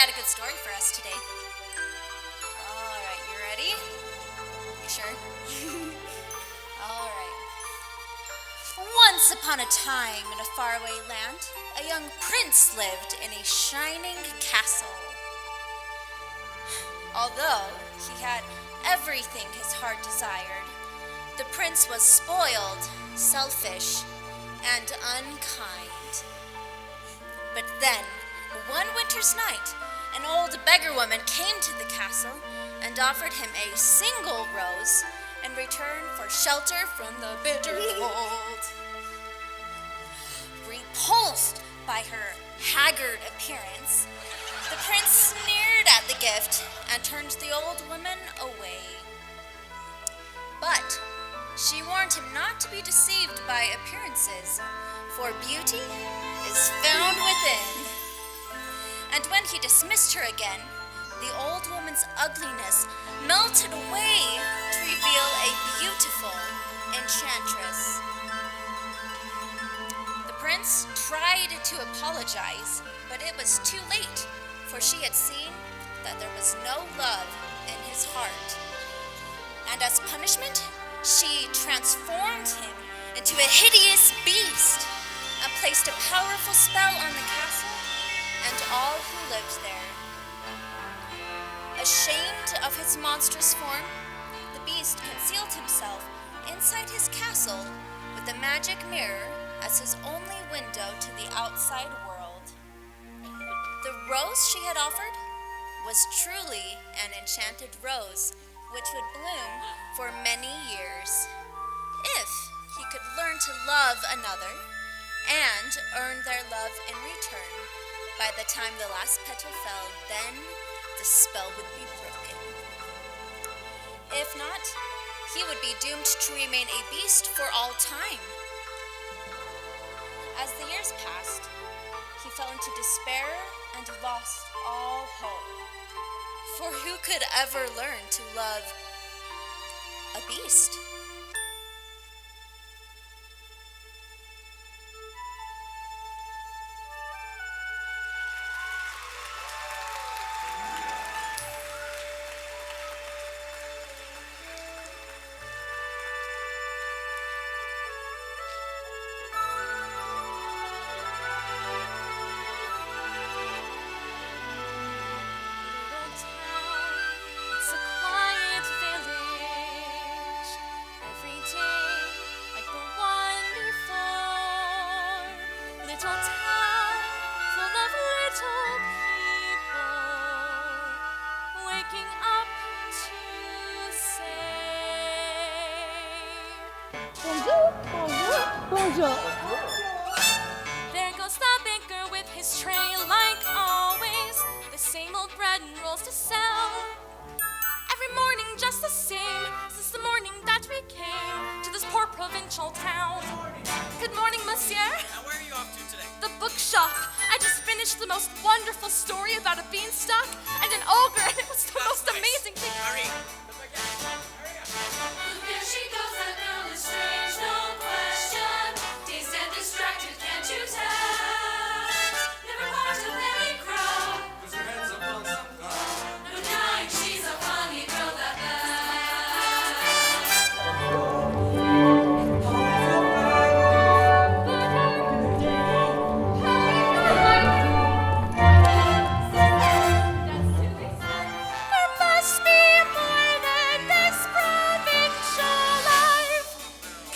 had a good story for us today. All right, you ready? You sure? All right. Once upon a time in a faraway land, a young prince lived in a shining castle. Although he had everything his heart desired, the prince was spoiled, selfish, and unkind. But then, one winter's night, an old beggar woman came to the castle and offered him a single rose in return for shelter from the bitter cold. Repulsed by her haggard appearance, the prince sneered at the gift and turned the old woman away. But she warned him not to be deceived by appearances, for beauty is found within. And when he dismissed her again, the old woman's ugliness melted away to reveal a beautiful enchantress. The prince tried to apologize, but it was too late, for she had seen that there was no love in his heart. And as punishment, she transformed him into a hideous beast and placed a powerful spell on the castle and all who lived there. Ashamed of his monstrous form, the beast concealed himself inside his castle with a magic mirror as his only window to the outside world. The rose she had offered was truly an enchanted rose, which would bloom for many years if he could learn to love another and earn their love in return. By the time the last petal fell, then the spell would be broken. If not, he would be doomed to remain a beast for all time. As the years passed, he fell into despair and lost all hope. For who could ever learn to love a beast? There goes the baker with his tray like always, the same old bread and rolls to sell. Every morning just the same, since the morning that we came to this poor provincial town. Good morning, monsieur. Now where are you off to today? The bookshop. I just finished the most wonderful story about a beanstalk and an ogre, and it was the most amazing thing. Hurry. There she goes, that girl is strange, no question. Dazed and distracted, can't you tell? Never part of any crowd. 'Cause her head's up on some cloud. No denying she's a funny girl, that There must be more than this provincial life.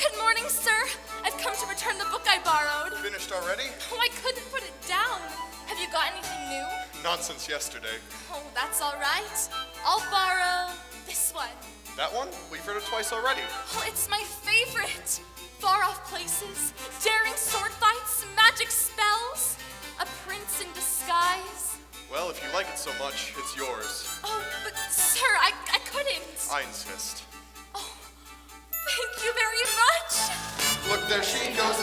Good morning, sir. I've come to return the book I borrowed. Finished already? Oh, I couldn't put it down. Have you got anything new? Not since yesterday. Oh, that's all right. I'll borrow this one. That one? We've heard it twice already. Oh, it's my favorite. Far-off places, daring sword fights, magic spells, a prince in disguise. Well, if you like it so much, it's yours. Oh, but sir, I couldn't. I insist. Oh, thank you very much. Look, there she goes.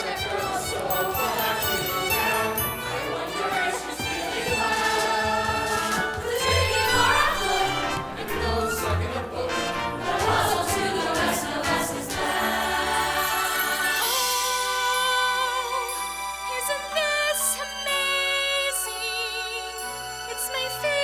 Isn't this amazing? It's my favorite.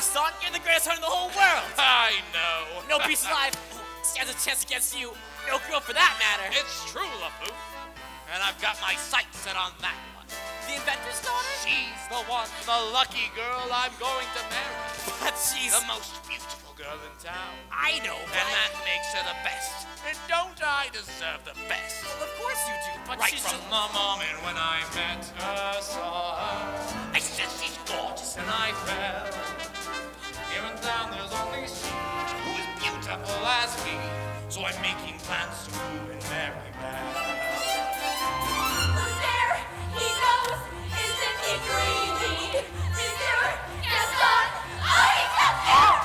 Gaston. You're the greatest hunter in the whole world. I know. No beast alive stands a chance against you. No girl for that matter. It's true, LaFou. And I've got my sights set on that one. The inventor's daughter? She's the one, the lucky girl I'm going to marry. But she's... The most beautiful girl in town. I know, but... And that makes her the best. And don't I deserve the best? Well, of course you do, but Right she's... from the moment when I met her, saw her, I said she's gorgeous and I fell. Here in town there's only she who is beautiful as me. So I'm making plans to move and marry Belle. Who's there? He knows. Isn't he dreamy? Is there Gaston? Oh, he's up there!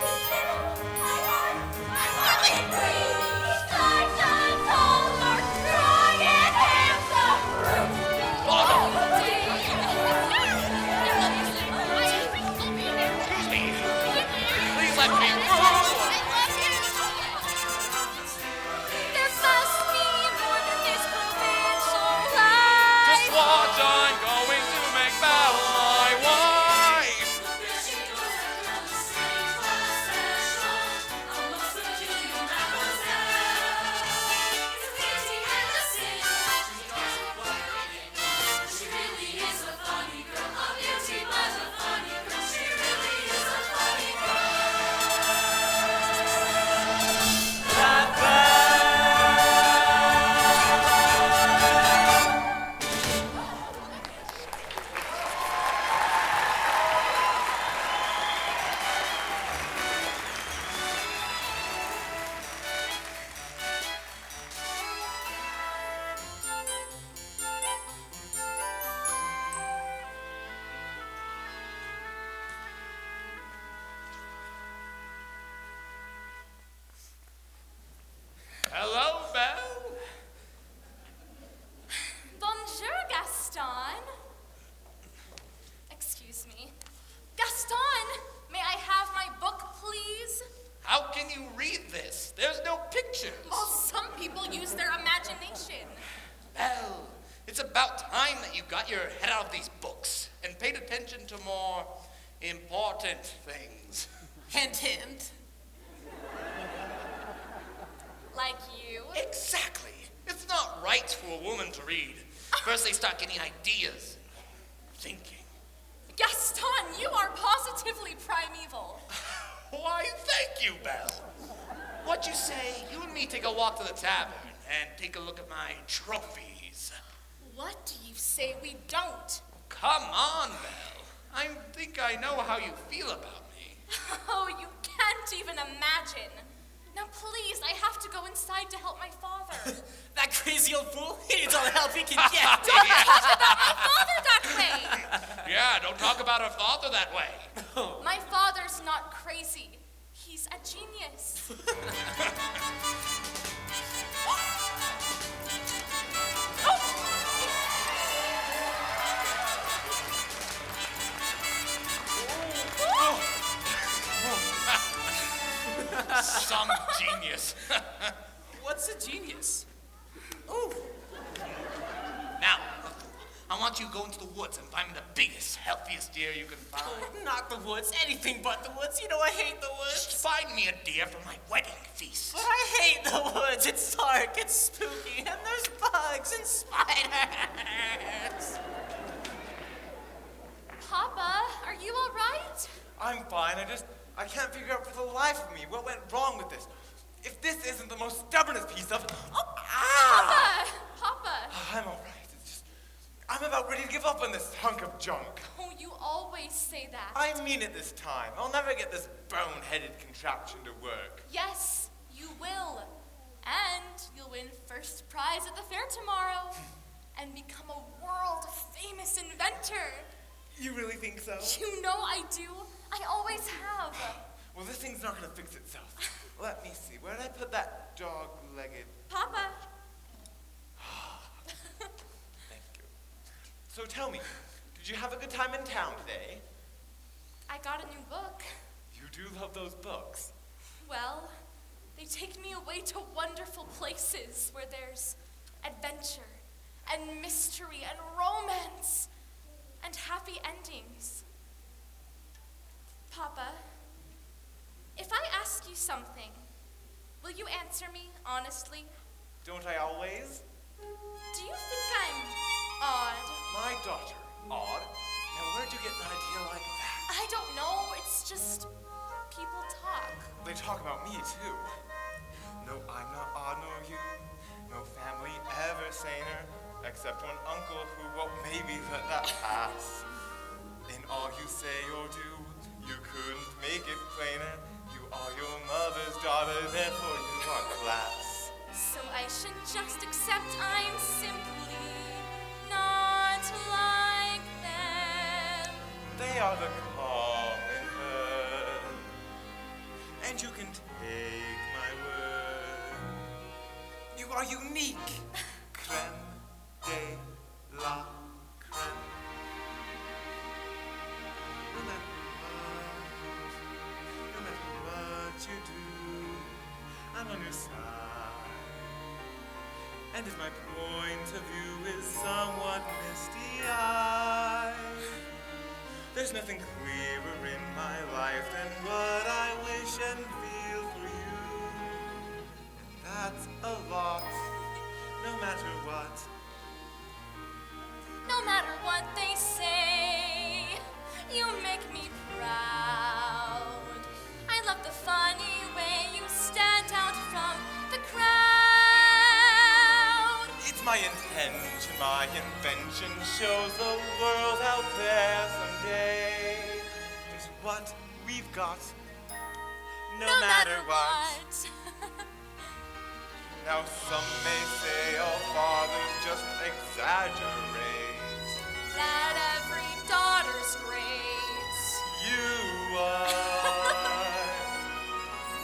Is there my heart? My heart is dreamy. He's such a taller, strong and handsome. Excuse me. Please let me through. There must be more than this provincial life. Just watch, I'm going to make Belle my wife. There she goes, that girl is strange but special. Almost a cutie mademoiselle. It's a pity and a sin. She knows what waiting. She really is a funny girl. A beauty but a funny girl. She really is a funny girl. Hello, Belle. Bonjour, Gaston. Excuse me. Gaston, may I have my book, please? How can you read this? There's no pictures. Well, some people use their imagination. Belle, it's about time that you got your head out of these books and paid attention to more important things. Hint, hint. Like you. Exactly. It's not right for a woman to read. First they start getting ideas, thinking. Gaston, you are positively primeval. Why, thank you, Belle. What you say, you and me take a walk to the tavern and take a look at my trophies. What do you say we don't? Come on, Belle. I think I know how you feel about me. Oh, you can't even imagine. Now, please, I have to go inside to help my father. That crazy old fool, he needs all the help he can get. Don't talk about my father that way. Yeah, don't talk about her father that way. My father's not crazy. He's a genius. Some genius. What's a genius? Now, I want you to go into the woods and find me the biggest, healthiest deer you can find. Not the woods, anything but the woods. You know I hate the woods. Just find me a deer for my wedding feast. But I hate the woods. It's dark, it's spooky, and there's bugs and spiders. Papa, are you all right? I'm fine. I can't figure out for the life of me what went wrong with this. If this isn't the most stubbornest piece of... Papa! Papa! I'm all right. It's just... I'm about ready to give up on this hunk of junk. Oh, you always say that. I mean it this time. I'll never get this bone-headed contraption to work. Yes, you will. And you'll win first prize at the fair tomorrow. And become a world-famous inventor. You really think so? You know I do. I always have. Well, this thing's not gonna fix itself. Let me see. Where did I put that dog-legged... Papa. Thank you. So tell me, did you have a good time in town today? I got a new book. You do love those books. Well, they take me away to wonderful places where there's adventure and mystery and romance and happy endings. Papa, if I ask you something, will you answer me honestly? Don't I always? Do you think I'm odd? My daughter, odd? Now where'd you get an idea like that? I don't know. It's just people talk. They talk about me too. No, I'm not odd nor you. No family ever saner, except one uncle who won't maybe let that pass. In all you say or do, you couldn't make it plainer. You are your mother's daughter, therefore you are class. So I should just accept I'm simply not like them. They are the common herd, and you can take my word. You are unique, creme de la creme. No matter what you do, I'm on your side. And if my point of view is somewhat misty-eyed, there's nothing clearer in my life than what I wish and feel for you. And that's a lot, no matter what. No matter what they say, you make me proud. I love the funny way you stand out from the crowd. It's my intention, my invention shows the world out there someday just what we've got, no matter what. Now some may say all fathers just exaggerate. That every daughter's great. You are.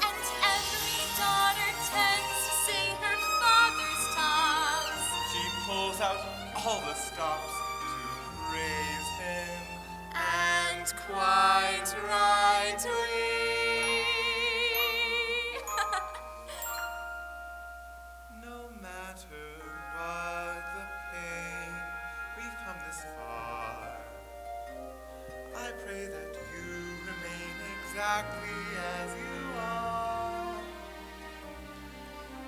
And every daughter tends to sing her father's tops. She pulls out all the stops to praise him. And quite rightly. No matter what the pain, we've come this far. I pray that you remain exactly as you are.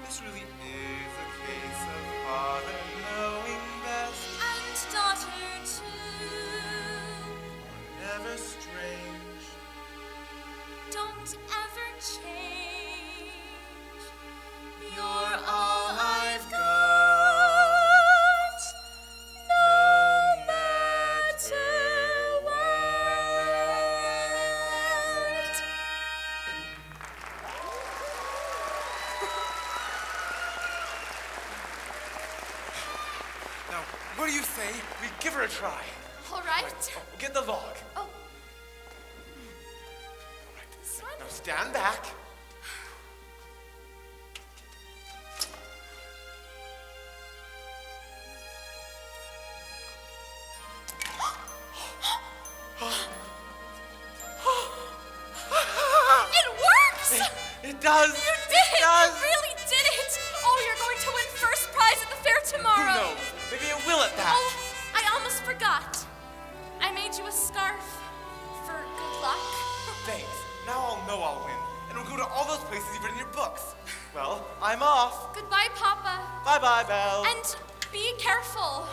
This really is a case of father knowing best, And daughter too. never strange. Don't ever change. You're all I've got, no matter what. Now, what do you say we give her a try? All right. Get the log. Oh, All right. this one? Now stand back. It works! It does. You did it! does. You really did it! Oh, you're going to win first prize at the fair Who tomorrow. knows? Maybe it will at that. Oh, I almost forgot. I made you a scarf for good luck. Thanks. Now I'll know I'll win. And we'll go to all those places you've written in your books. Well, I'm off. Goodbye, Papa. Bye-bye, Belle. And be careful.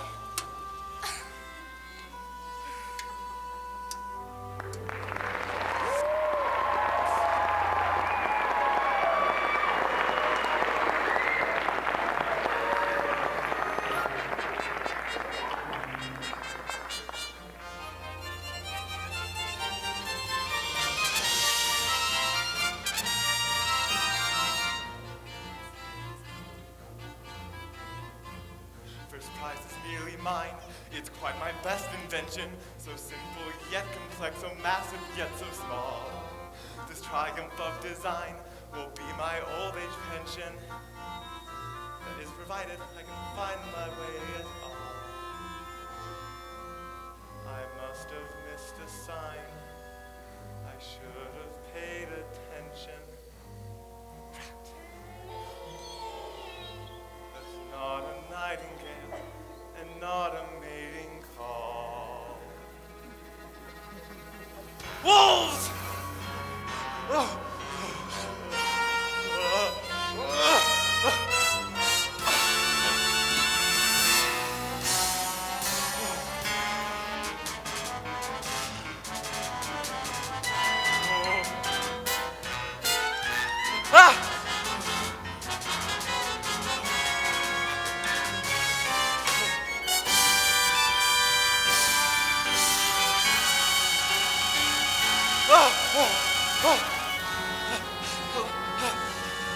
First prize is nearly mine. It's quite my best invention. So simple yet complex, so massive yet so small. This triumph of design will be my old age pension. That is provided I can find my way at all. I must have missed a sign. I should have paid attention. That's not a nightingale and not a mating call. Wolves!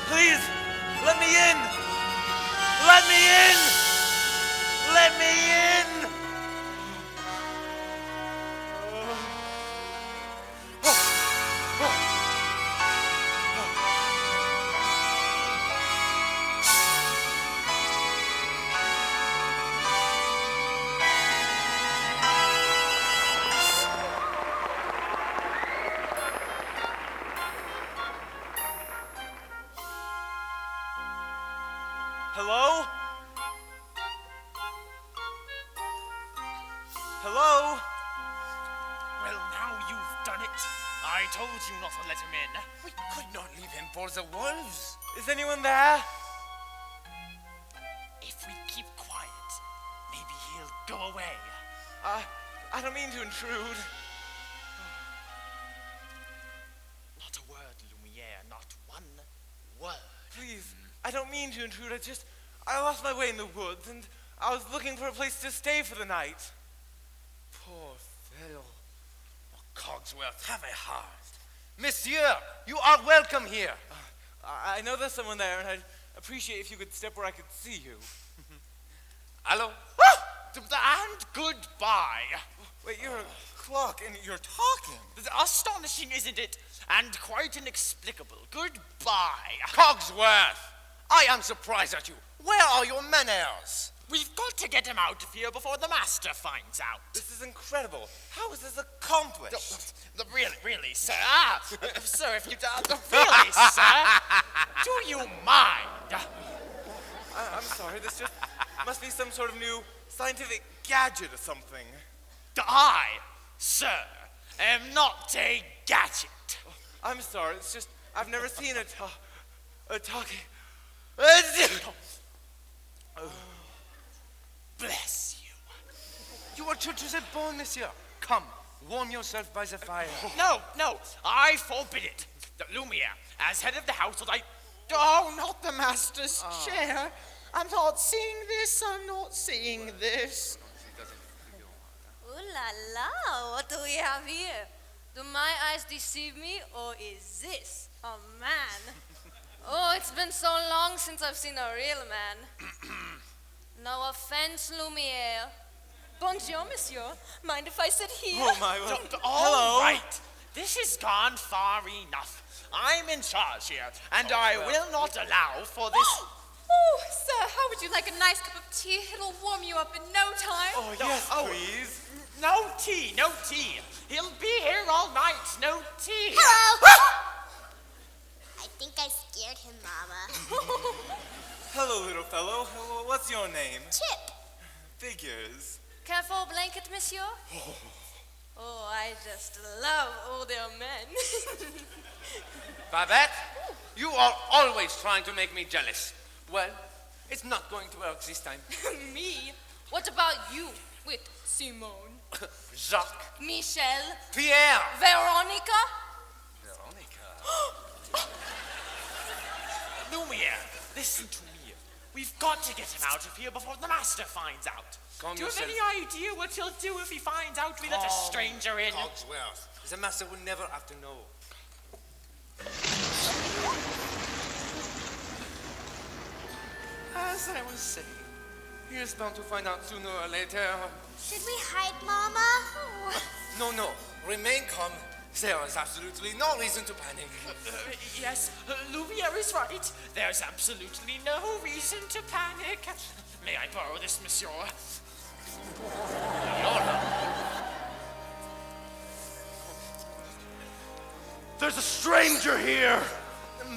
Please, let me in! Let me in! Let me in! Hello? Hello? Well, now you've done it. I told you not to let him in. We could not leave him for the wolves. Is anyone there? If we keep quiet, maybe he'll go away. I don't mean to intrude. Not a word, Lumiere, not one word. Please, I don't mean to intrude. I lost my way in the woods, and I was looking for a place to stay for the night. Poor fellow. Oh, Cogsworth, have a heart. Monsieur, you are welcome here. I know there's someone there, and I'd appreciate if you could step where I could see you. Hello? And goodbye. Wait, you're a clock, and you're talking. Astonishing, isn't it? And quite inexplicable. Goodbye. Cogsworth, I am surprised at you. Where are your manners? We've got to get him out of here before the master finds out. This is incredible. How is this accomplished? Really, sir? Sir, if you... really, sir? Do you mind? I'm sorry, this just must be some sort of new scientific gadget or something. I, sir, am not a gadget. I'm sorry, it's just I've never seen a talking... Bless you. You are true to the bone, monsieur. Come, warm yourself by the fire. No, I forbid it. The Lumiere, as head of the household, Oh, not the master's chair. I'm not seeing this. Ooh la la, what do we have here? Do my eyes deceive me, or is this a man? Oh, it's been so long since I've seen a real man. No offense, Lumiere. Bonjour, monsieur. Mind if I sit here? Oh my, well, All hello. right. This has gone far enough. I'm in charge here, and I will not allow for this... Oh, sir, how would you like a nice cup of tea? It'll warm you up in no time. Oh, yes, please. No tea. He'll be here all night. No tea. I think I scared him, Mama. Hello, little fellow. What's your name? Chip. Figures. Careful blanket, monsieur? Oh, I just love older men. Babette, you are always trying to make me jealous. Well, it's not going to work this time. Me? What about you with Simone? Jacques. Michel? Pierre. Veronica? Veronica. Lumiere, listen to me. We've got to get him out of here before the master finds out. Calm Do you have yourself. any idea what he'll do if he finds out we let a stranger in? Cogsworth. The master will never have to know. As I was saying, he is bound to find out sooner or later. Should we hide, Mama? No. Remain calm. There is absolutely no reason to panic. Yes, Lumiere is right. There's absolutely no reason to panic. May I borrow this, monsieur? There's a stranger here!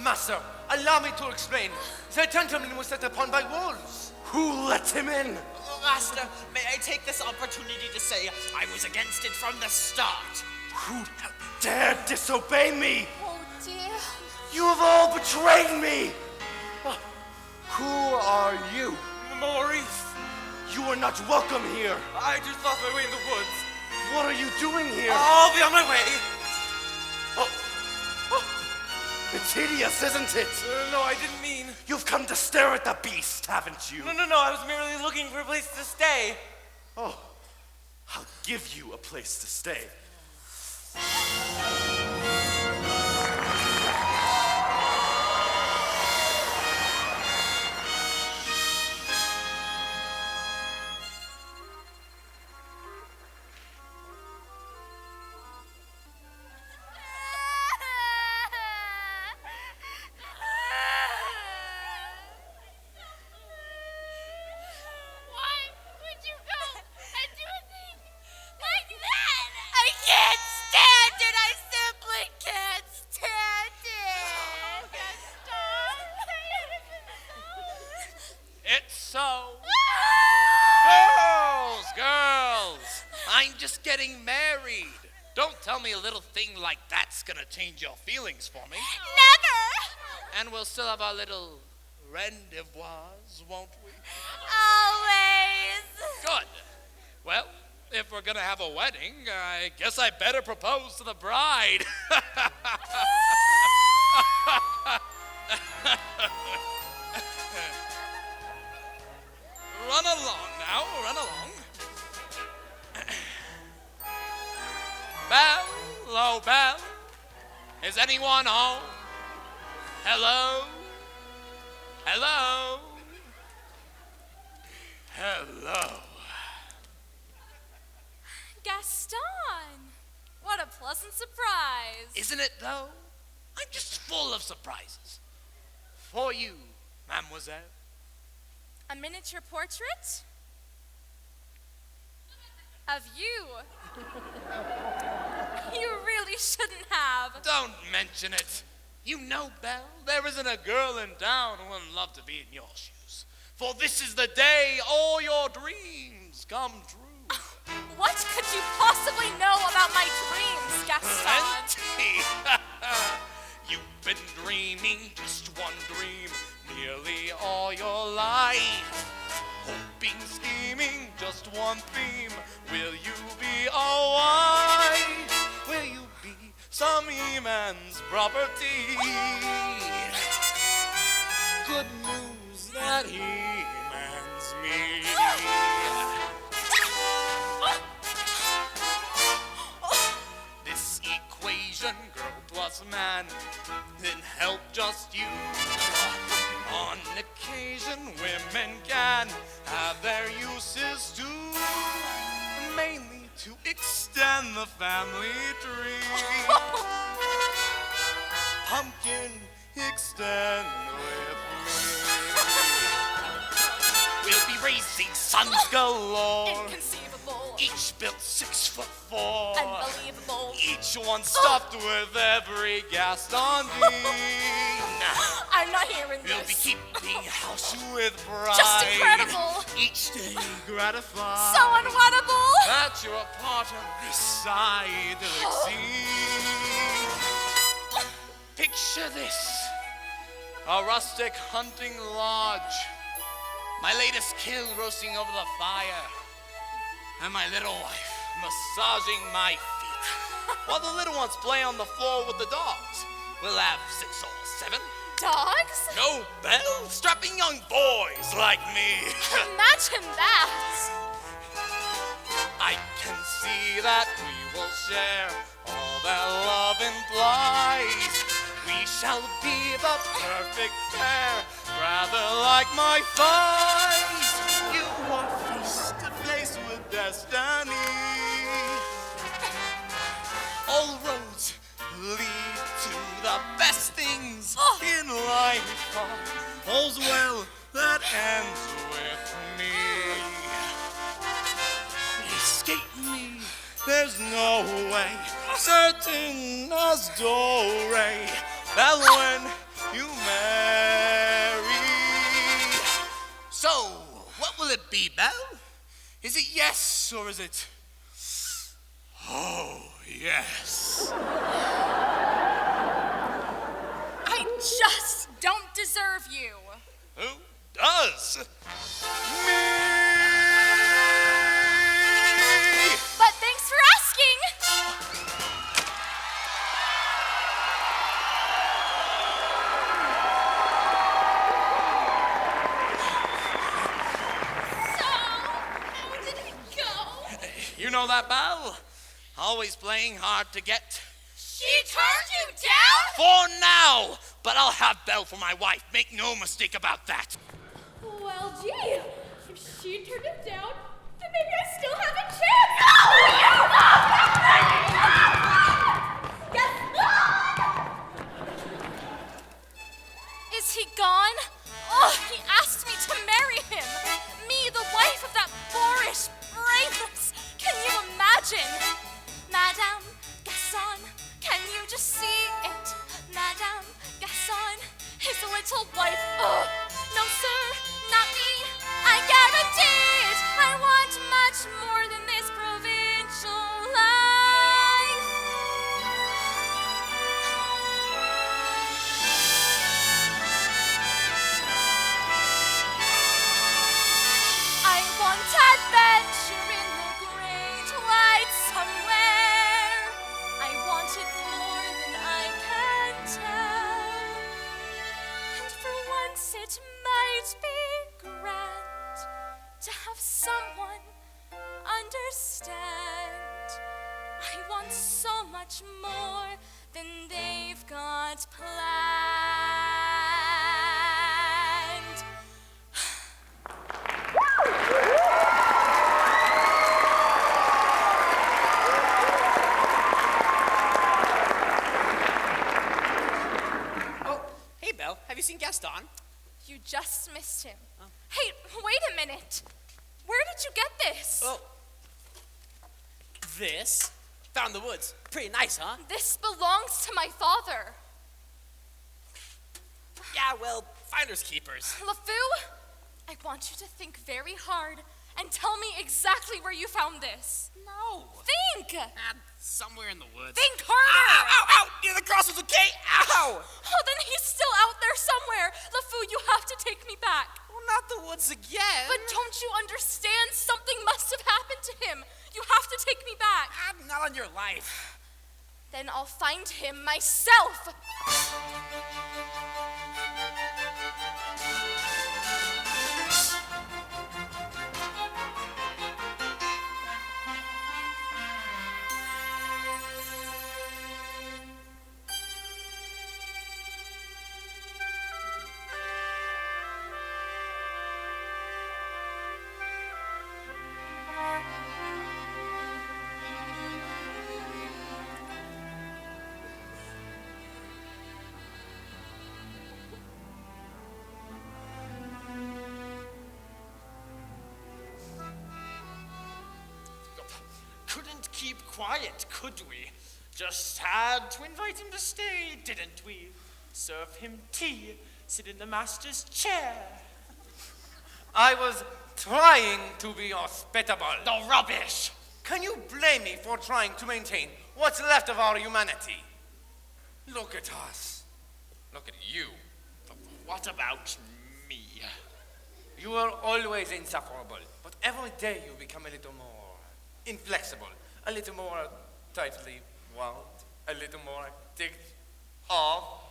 Master, allow me to explain. The gentleman was set upon by wolves. Who let him in? Master, may I take this opportunity to say I was against it from the start. Who dared disobey me? Oh, dear. You have all betrayed me! Who are you? Maurice. You are not welcome here. I just lost my way in the woods. What are you doing here? I'll be on my way. It's hideous, isn't it? No, I didn't mean... You've come to stare at the beast, haven't you? No, I was merely looking for a place to stay. Oh, I'll give you a place to stay. I'm just getting married. Don't tell me a little thing like that's gonna change your feelings for me. Never! And we'll still have our little rendezvous, won't we? Always! Good. Well, if we're gonna have a wedding, I guess I better propose to the bride. Run along now, run along. Belle, oh Belle, is anyone home? Hello? Hello? Hello? Gaston! What a pleasant surprise. Isn't it though? I'm just full of surprises. For you, mademoiselle. A miniature portrait? Of you. You really shouldn't have. Don't mention it. You know, Belle, there isn't a girl in town who wouldn't love to be in your shoes. For this is the day all your dreams come true. What could you possibly know about my dreams, Gaston? Plenty. You've been dreaming just one dream nearly all your life. Hoping, scheming, just one theme. Will you be a wife? Will you be some man's property? Good news that he man's me. This equation, girl plus man, then help just you. On occasion, women can have their uses too, mainly to extend the family tree. Pumpkin, extend with me. We'll be raising sons galore. Inconceivable. Each built 6'4". Unbelievable. Each one stuffed with every Gaston bean. I'm not hearing We'll be this. keeping house with pride. Just incredible. Each day gratified. So unwhattable. That you're a part of this idyllic scene. Picture this. A rustic hunting lodge. My latest kill roasting over the fire. And my little wife massaging my feet. While the little ones play on the floor with the dogs. We'll have 6 or 7. Dogs? No, Belle, strapping young boys like me. Imagine that. I can see that we will share all that love implies. We shall be the perfect pair, rather like my thighs. You are face to face with destiny. All roads lead to the best things in life. All's well that ends with me. Escape me, there's no way. Certain as do-re, that when you marry. So, what will it be, Belle? Is it yes or is it? Oh, yes. I just don't deserve you. Who does? Me! But thanks for asking. So, how did it go? You know that, Belle? Always playing hard to get. She turned you down? For now! But I'll have Belle for my wife. Make no mistake about that. Well, gee, if she turned it down, then maybe I still have a chance. Is he gone? Oh, he asked me to marry him. Me, the wife of that boorish, brainless. Can you imagine? Madame Gaston, can you just see it? Madame Gaston, his little wife. Oh, no, sir, not me. I guarantee it. I want much more than this provincial much more than they've got planned. Oh, hey, Belle. Have you seen Gaston? You just missed him. Hey, wait a minute. Where did you get this? Oh. This? Found in the woods. Pretty nice, huh? This belongs to my father. Yeah, well, finders keepers. LeFou, I want you to think very hard and tell me exactly where you found this. No. Think! Somewhere in the woods. Think harder! Ow, ow, ow! Near the crossroads, okay? Ow! Oh, then he's still out there somewhere. LeFou, you have to take me back. Well, not the woods again. But don't you understand? Something must have happened to him. You have to take me back. Not on your life. Then I'll find him myself. Couldn't keep quiet, could we? Just had to invite him to stay, didn't we? Serve him tea, sit in the master's chair. I was trying to be hospitable. The rubbish! Can you blame me for trying to maintain what's left of our humanity? Look at us. Look at you. What about me? You were always insufferable, but every day you become a little more inflexible, a little more tightly wound, a little more ticked off.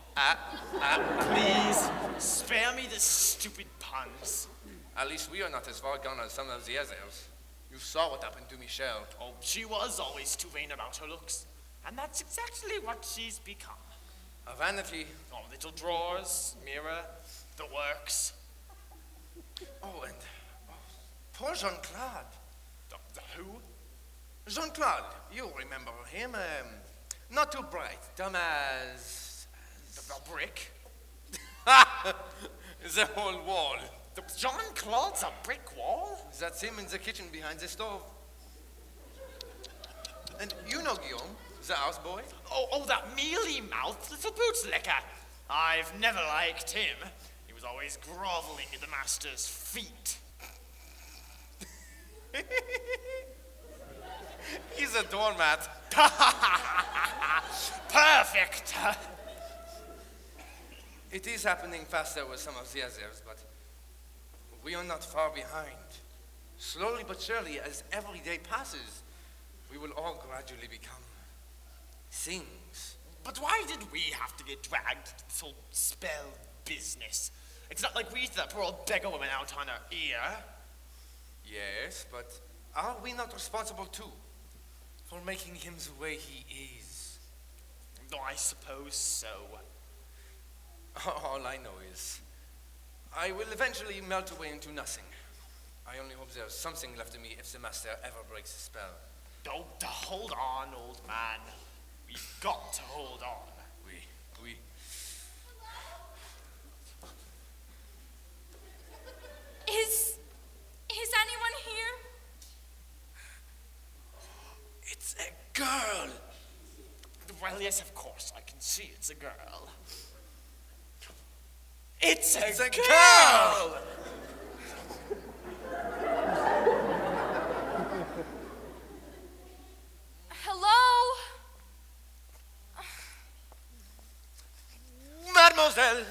Please, spare me the stupid puns. At least we are not as far gone as some of the others. You saw what happened to Michelle. Oh, she was always too vain about her looks. And that's exactly what she's become. A vanity. Oh, little drawers, mirror, the works. Oh, and poor Jean-Claude. The who? Jean-Claude, you remember him? Not too bright, dumb as... The brick? The whole wall. Jean-Claude's a brick wall? That's him in the kitchen behind the stove. And you know Guillaume, the houseboy? Oh, that mealy-mouthed little bootlicker. I've never liked him. He was always groveling at the master's feet. He's a doormat. Perfect. It is happening faster with some of the others, but we are not far behind. Slowly but surely, as every day passes, we will all gradually become things. But why did we have to get dragged to this whole spell business? It's not like we used that poor old beggar woman out on her ear. Yes, but are we not responsible too for making him the way he is? Oh, I suppose so. All I know is I will eventually melt away into nothing. I only hope there's something left of me if the master ever breaks the spell. Oh, hold on, old man. We've got to hold on. We. Is anyone here? It's a girl. Well, yes, of course, I can see it's a girl. It's a girl! Hello? Mademoiselle!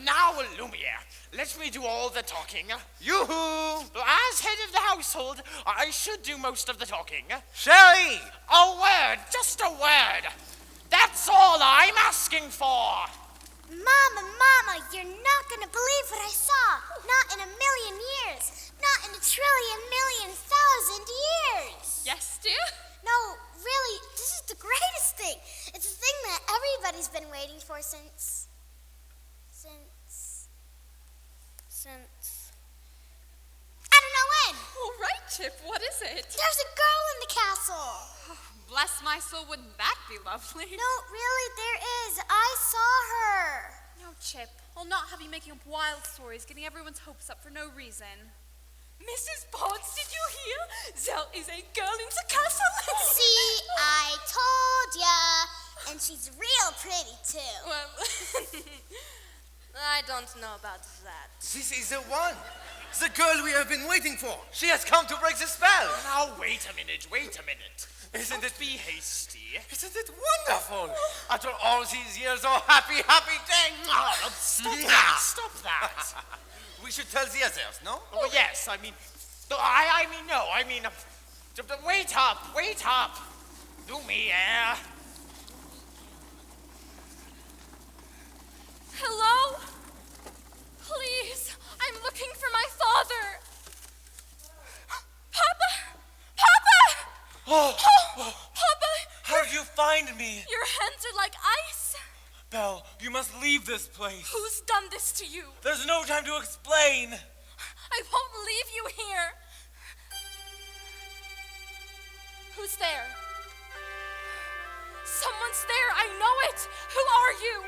Now, Lumiere, let me do all the talking. Yoo-hoo! As head of the household, I should do most of the talking. Sherry! A word, just a word. That's all I'm asking for. Mama, you're not gonna believe what I saw. Not in a million years. Not in a trillion, million, thousand years. Yes, dear? No, really, this is the greatest since... I don't know when. All right, Chip, what is it? There's a girl in the castle. Bless my soul, wouldn't that be lovely? No, really, there is. I saw her. No, Chip, I'll not have you making up wild stories, getting everyone's hopes up for no reason. Mrs. Potts, did you hear? There is a girl in the castle. See, I told ya. And she's real pretty, too. Well, I don't know about that. This is the one. The girl we have been waiting for. She has come to break the spell. Now, wait a minute. Isn't it be hasty? Isn't it wonderful? After all these years, oh, happy day. Stop that. We should tell the others, no? Oh, yes, I mean, wait up. Do me air. Hello? Please, I'm looking for my father. Papa! Oh, Papa! how did you find me? Your hands are like ice. Belle, you must leave this place. Who's done this to you? There's no time to explain. I won't leave you here. Who's there? Someone's there, I know it. Who are you?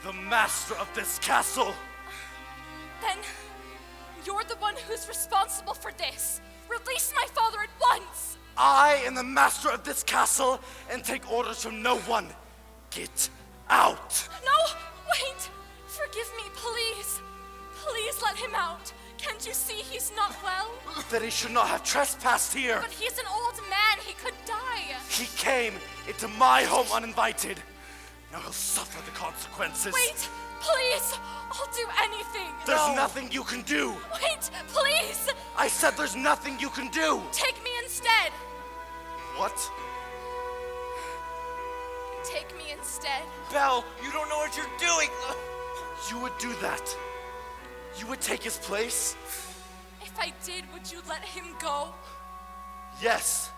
The master of this castle. Then you're the one who's responsible for this. Release my father at once. I am the master of this castle and take orders from no one. Get out. No, wait. Forgive me, please. Please let him out. Can't you see he's not well? That he should not have trespassed here. But he's an old man. He could die. He came into my home uninvited. Now he'll suffer the consequences. Wait, please. I'll do anything. There's nothing you can do. Wait, please. I said there's nothing you can do. Take me instead. What? Take me instead. Belle, you don't know what you're doing. You would do that. You would take his place? If I did, would you let him go? Yes.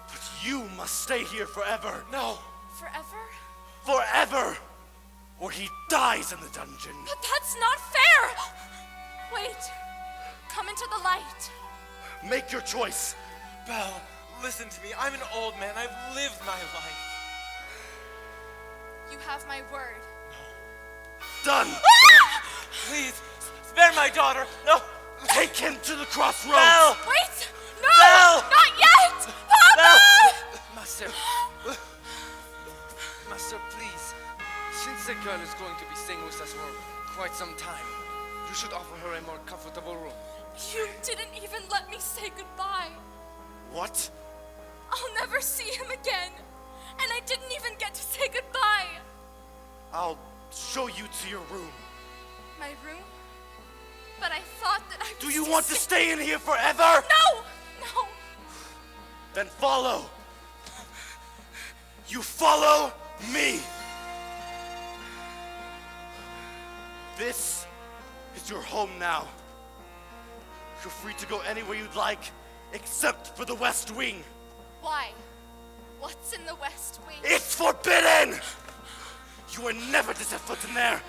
But you must stay here forever. No. Forever? Forever. Or he dies in the dungeon. But that's not fair! Wait. Come into the light. Make your choice. Belle, listen to me. I'm an old man. I've lived my life. You have my word. Done. Please, spare my daughter. No. Take him to the crossroads. Belle! Wait! No! Belle! Not yet! Papa! Master, please. Since the girl is going to be staying with us for quite some time, you should offer her a more comfortable room. You didn't even let me say goodbye. What? I'll never see him again. And I didn't even get to say goodbye. I'll show you to your room. My room? But I thought that I was Do you want to stay in here forever? No! No! Then follow. You follow me. This is your home now. You're free to go anywhere you'd like, except for the West Wing. Why? What's in the West Wing? It's forbidden! You are never to set foot in there.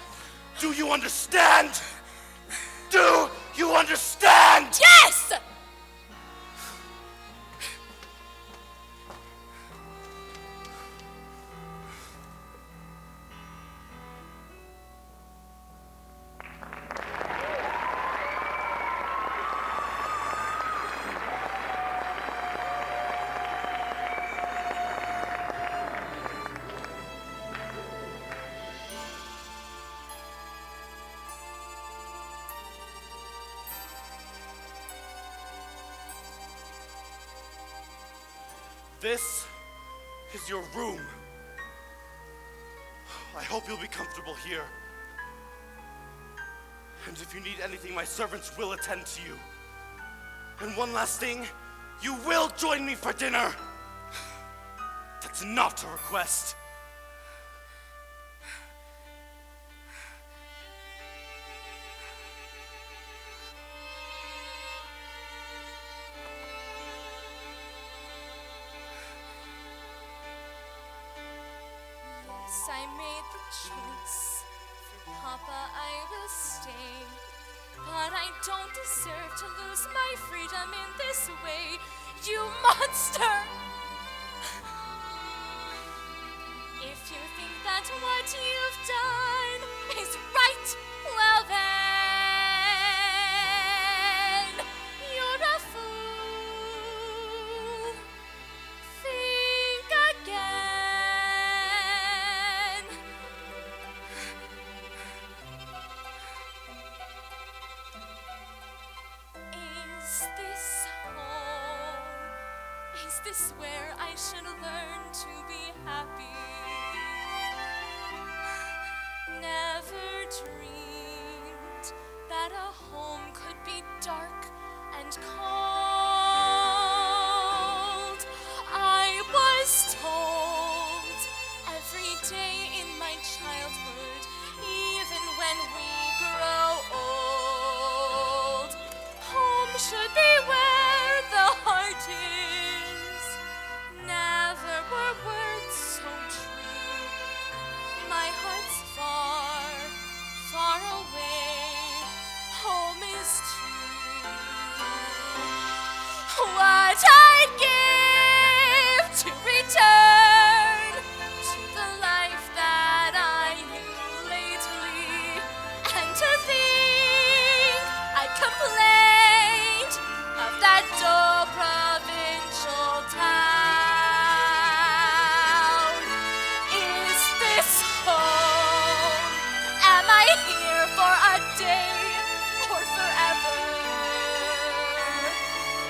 Do you understand? Do you understand? Yes! This is your room. I hope you'll be comfortable here. And if you need anything, my servants will attend to you. And one last thing, you will join me for dinner. That's not a request. Yes, I I made the choice. For Papa, I will stay. But I don't deserve to lose my freedom in this way, you monster! If you think that what you've done is right, well then, you're a fool. Think again. Is this home? Is this where I should learn to be happy? Never dreamed that a home could be dark and cold. I was told every day in my childhood, even when we grow old, home should be where the heart is. Never were words so true. My heart's far, far away. Home is true. What I'd give to return to the life that I knew lately, and to think I complained of that dull provincial town. Is this home? Am I here for a day or forever?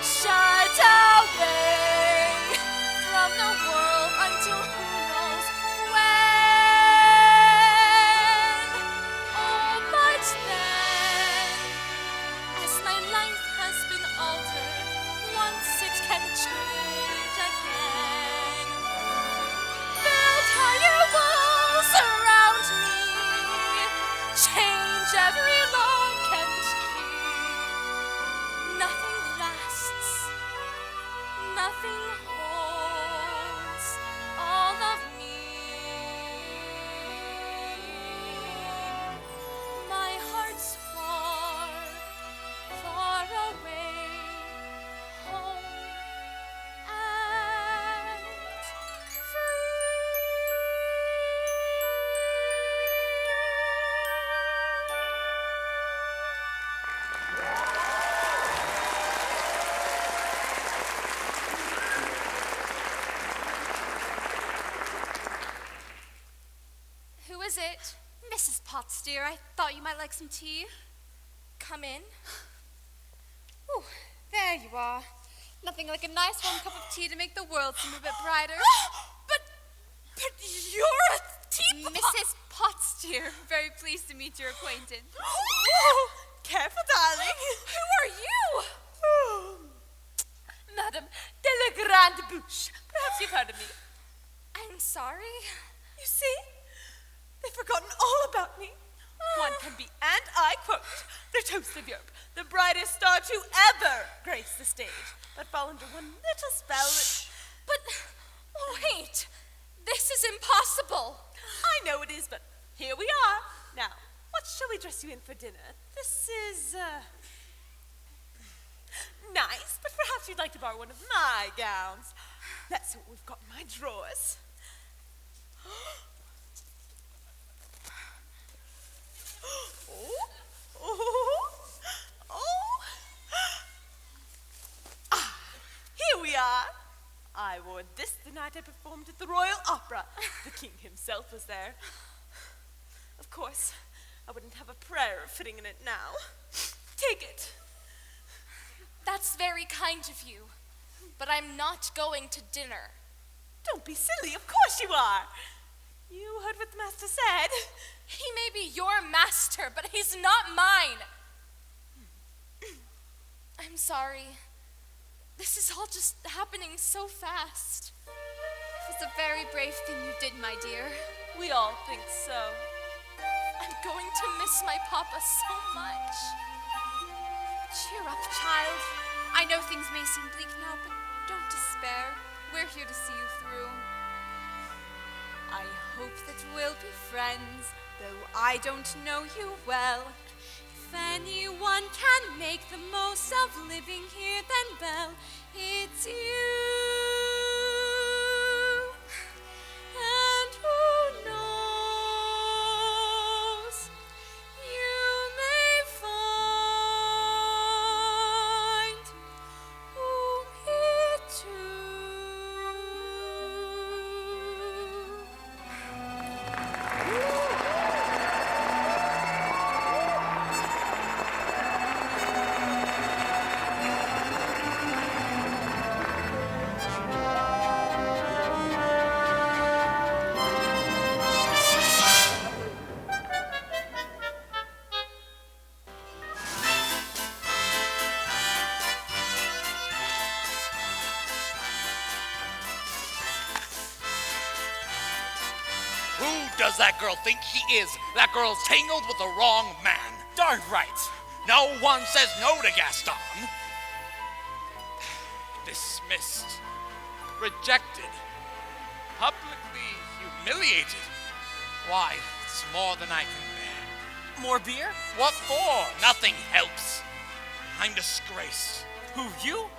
Shut away from the world until who knows when. Oh, but then, as my life has been altered, once it can change again. Build higher walls around me, change every lock and key. Nothing lasts, nothing holds all of me. My heart's far, far away, home and Who is it? Mrs. Potts, dear, I thought you might like some tea. come in. Oh, there you are. Nothing like a nice warm cup of tea to make the world seem a bit brighter. But you're a teapot. Mrs. Potts, dear, very pleased to meet your acquaintance. Careful, darling. Who are you? Madame de la Grande Bouche. Perhaps you've heard of me. I'm sorry. You see? They've forgotten all about me. One can be, and I quote, the toast of Europe, the brightest star to ever grace the stage, but fall under one little spell that... But wait, this is impossible. I know it is, but here we are. Now, what shall we dress you in for dinner? This is, nice, but perhaps you'd like to borrow one of my gowns. That's what we've got in my drawers. Here we are. I wore this the night I performed at the Royal Opera. The king himself was there. Of course, I wouldn't have a prayer of fitting in it now. Take it. That's very kind of you, but I'm not going to dinner. Don't be silly. Of course you are. You heard what the master said. He may be your master, but he's not mine. I'm sorry. This is all just happening so fast. It was a very brave thing you did, my dear. We all think so. I'm going to miss my papa so much. Cheer up, child. I know things may seem bleak now, but don't despair. We're here to see you through. I hope that we'll be friends, though I don't know you well. If anyone can make the most of living here, then Belle, it's you. And who knows, you may find whom here too. Who does that girl think she is? That girl's tangled with the wrong man. Darn right. No one says no to Gaston. Dismissed. Rejected. Publicly humiliated. Why, it's more than I can bear. More beer? What for? Nothing helps. I'm disgraced. Who, you?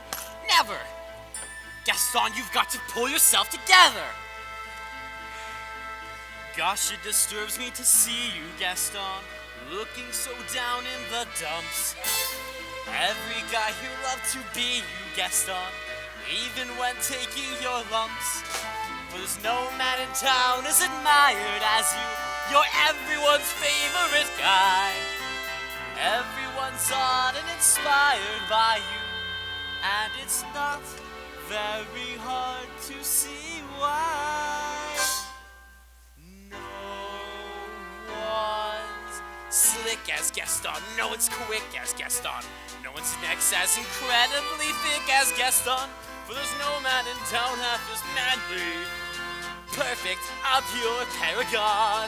Never. Gaston, you've got to pull yourself together. Gosh, it disturbs me to see you, Gaston, looking so down in the dumps. Every guy here loved to be you, Gaston, even when taking your lumps. For there's no man in town as admired as you. You're everyone's favorite guy. Everyone's awed and inspired by you. And it's not very hard to see why. Slick as Gaston, no one's quick as Gaston, no one's neck's as incredibly thick as Gaston, for there's no man in town half as manly, perfect, a pure paragon.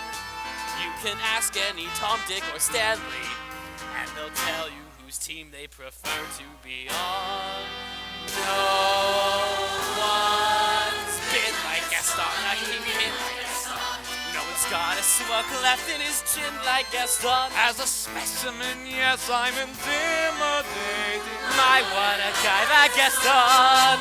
You can ask any Tom, Dick, or Stanley, and they'll tell you whose team they prefer to be on. No one's been like Gaston, a kingpin like Gaston. No one's got a smirk left in his chin like Gaston. As a specimen, yes, I'm intimidated. My, what a guy that Gaston.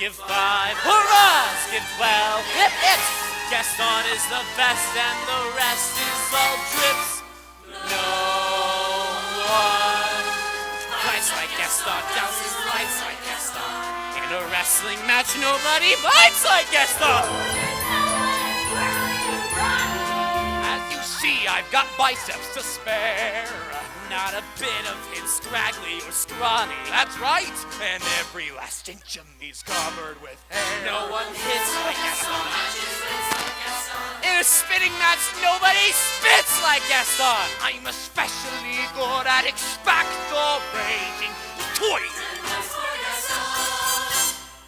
Give 5 hurrahs, give 12 hip hips. Gaston is the best and the rest is all drips. No one fights like Gaston, douses lights like Gaston. In a wrestling match, nobody bites like Gaston. See, I've got biceps to spare. Not a bit of it scraggly or scrawny. That's right, and every last inch of me's covered with hair. No one hits like Gaston. In a spitting match, nobody spits like Gaston. I'm especially good at expectorating toys.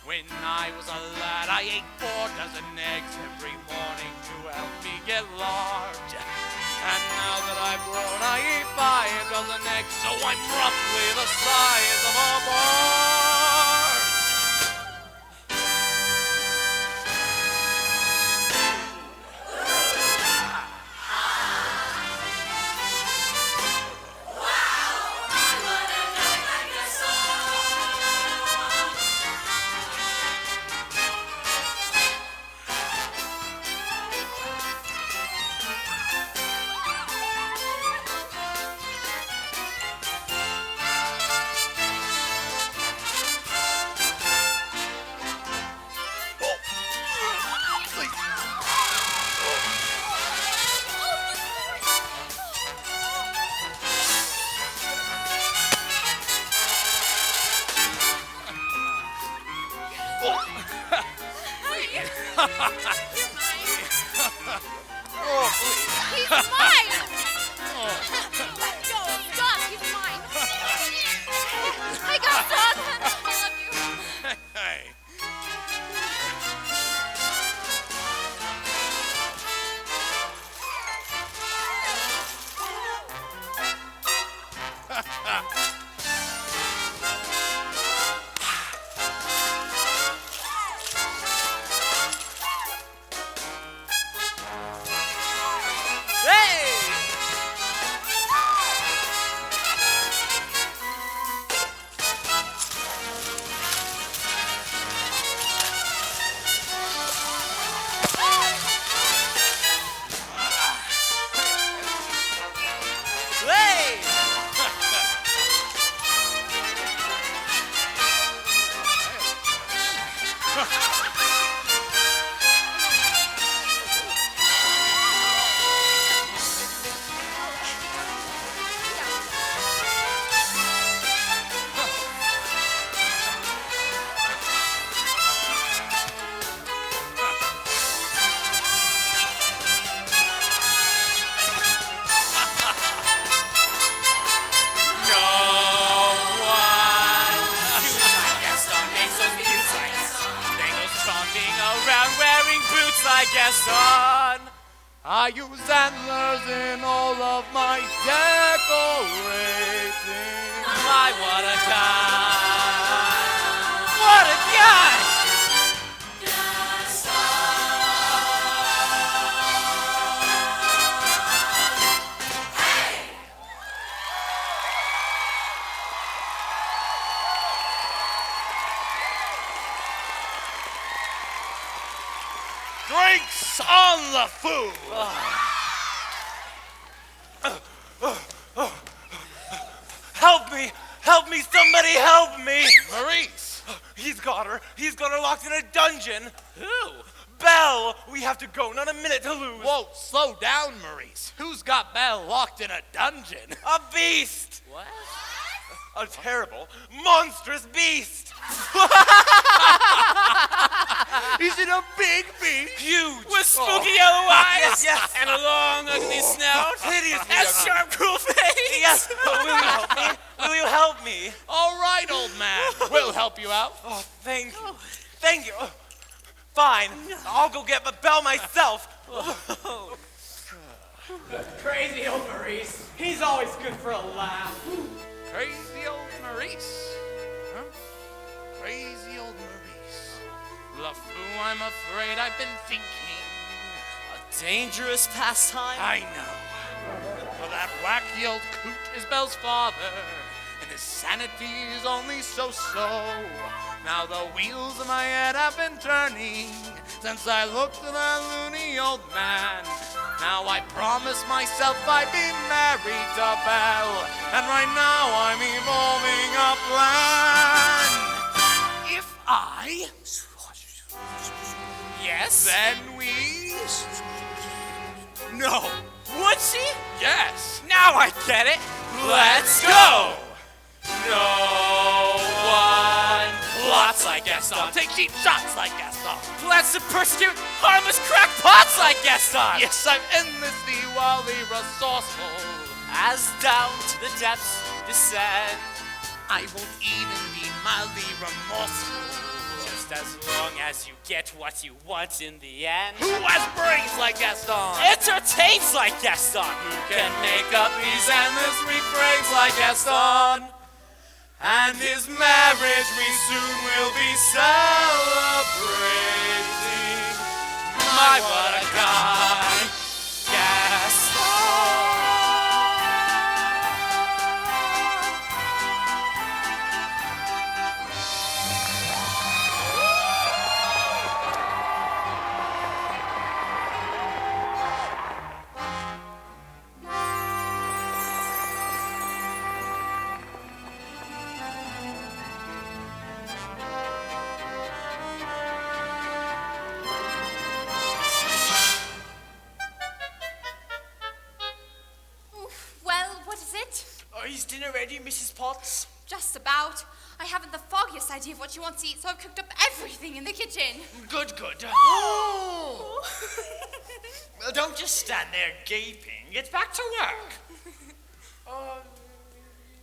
When I was a lad, I ate 4 dozen eggs every morning to help me get large. And now that I've grown, I eat 5 dozen eggs, so I'm roughly the size of a barge. He's mine! Let go! Stop! He's mine! Hi, Gaston! I love you. Hey. Gaston. I use antlers in all of my decorating. My, what a guy! What a guy! Drinks on the food. Help me, somebody help me! Maurice. He's got her locked in a dungeon. Who? Belle, we have to go, not a minute to lose. Whoa, slow down, Maurice. Who's got Belle locked in a dungeon? A beast! What? A terrible, monstrous beast! Is it a big beast? Huge! With spooky yellow eyes? Yes. And a long, ugly snout? Hideously And ugly. sharp, cruel face? Yes, will you help me? Will you help me? All right, old man. We'll help you out. Oh, thank you. Thank you. Fine, I'll go get Belle myself. Crazy old Maurice. He's always good for a laugh. Crazy old Maurice. Huh? Crazy old Maurice. LeFou, I'm afraid I've been thinking. A dangerous pastime? I know. For that wacky old coot is Belle's father, and his sanity is only so-so. Now the wheels in my head have been turning since I looked at that loony old man. Now I promised myself I'd be married to Belle, and right now I'm evolving a plan. If I... Yes? Then we... No. Would she? Yes. Now I get it. Let's go. No one plots like Gaston. Take cheap shots like Gaston. Plans to persecute harmless crackpots like Gaston. Yes, I'm endlessly wildly resourceful. As down to the depths you descend, I won't even be mildly remorseful. just as long as you get what you want in the end. Who has brains like Gaston? Entertains like Gaston. Who can make up these endless refrains like Gaston? And his marriage we soon will be celebrating. My, what a guy, Gaston. Is dinner ready, Mrs. Potts? Just about. I haven't the foggiest idea of what you want to eat, so I've cooked up everything in the kitchen. Good, good. Oh! Well, don't just stand there gaping. Get back to work.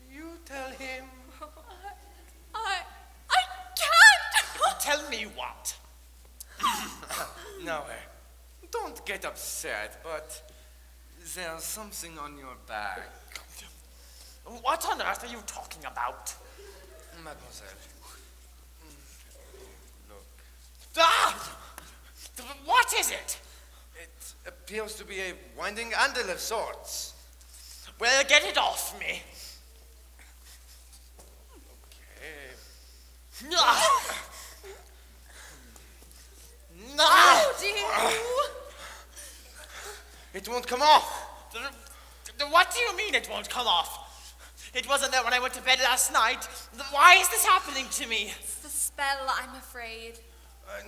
You tell him. I can't. Tell me what? No, don't get upset, but there's something on your back. What on earth are you talking about? Mademoiselle. Look. Ah! What is it? It appears to be a winding handle of sorts. Well, get it off me. Okay. Ah! Oh, dear. It won't come off. What do you mean it won't come off? It wasn't there when I went to bed last night. Why is this happening to me? It's the spell, I'm afraid.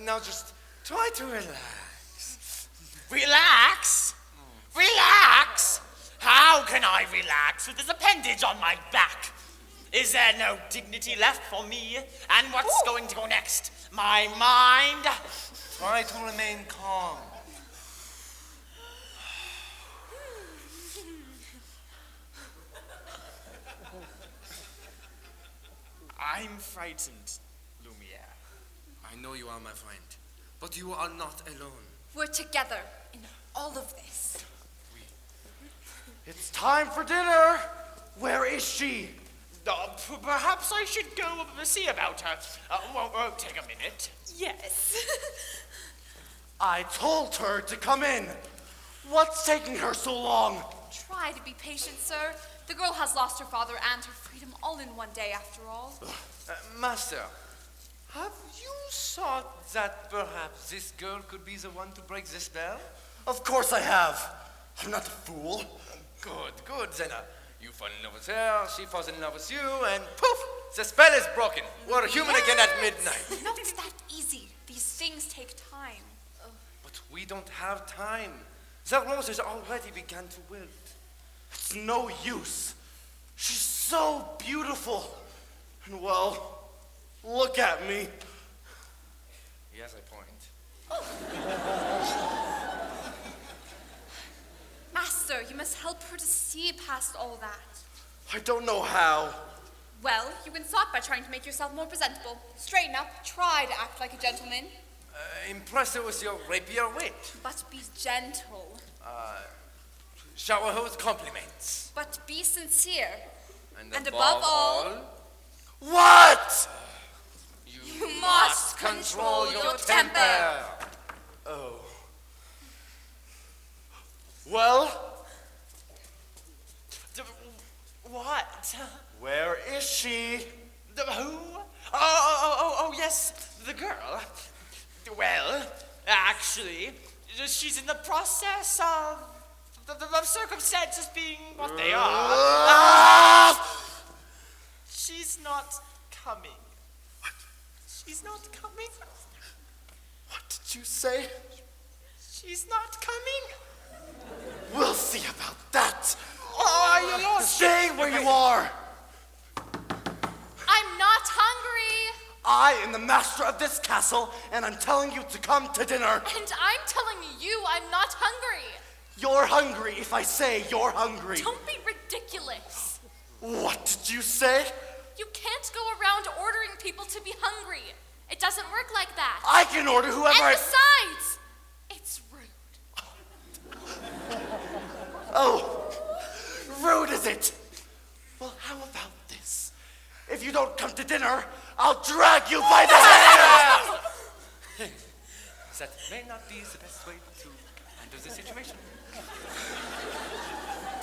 Now just try to relax. Relax? Relax? How can I relax with this appendage on my back? Is there no dignity left for me? And what's going to go next? My mind? Try to remain calm. I'm frightened, Lumiere. I know you are, my friend, but you are not alone. We're together in all of this. It's time for dinner. Where is she? Perhaps I should go see about her. Won't take a minute. Yes. I told her to come in. What's taking her so long? Try to be patient, sir. The girl has lost her father and her freedom all in one day, after all. Master, have you thought that perhaps this girl could be the one to break the spell? Of course I have. I'm not a fool. Good, then. You fall in love with her, she falls in love with you, and poof, the spell is broken. We're human again at midnight. Not that easy. These things take time. But we don't have time. The roses already began to wilt. It's no use. She's so beautiful. And well, look at me. He has a point. Master, you must help her to see past all that. I don't know how. Well, you can start by trying to make yourself more presentable. Straighten up, try to act like a gentleman. Impress her with your rapier wit. But be gentle. Shower her with compliments. But be sincere. And above all, What? you must control your temper. Oh. Well, What? where is she? Who? Oh, yes, the girl. Well, actually, she's in the process of circumstances being what they are. She's not coming. What? She's not coming. What did you say? She's not coming. We'll see about that. Oh, you lost. Stay where you are. I'm not hungry. I am the master of this castle, and I'm telling you to come to dinner. And I'm telling you I'm not hungry. You're hungry if I say you're hungry. Don't be ridiculous. What did you say? You can't go around ordering people to be hungry. It doesn't work like that. I can order whoever And besides, it's rude. Oh, rude is it? Well, how about this? If you don't come to dinner, I'll drag you by the hair! That may not be the best way to handle the situation.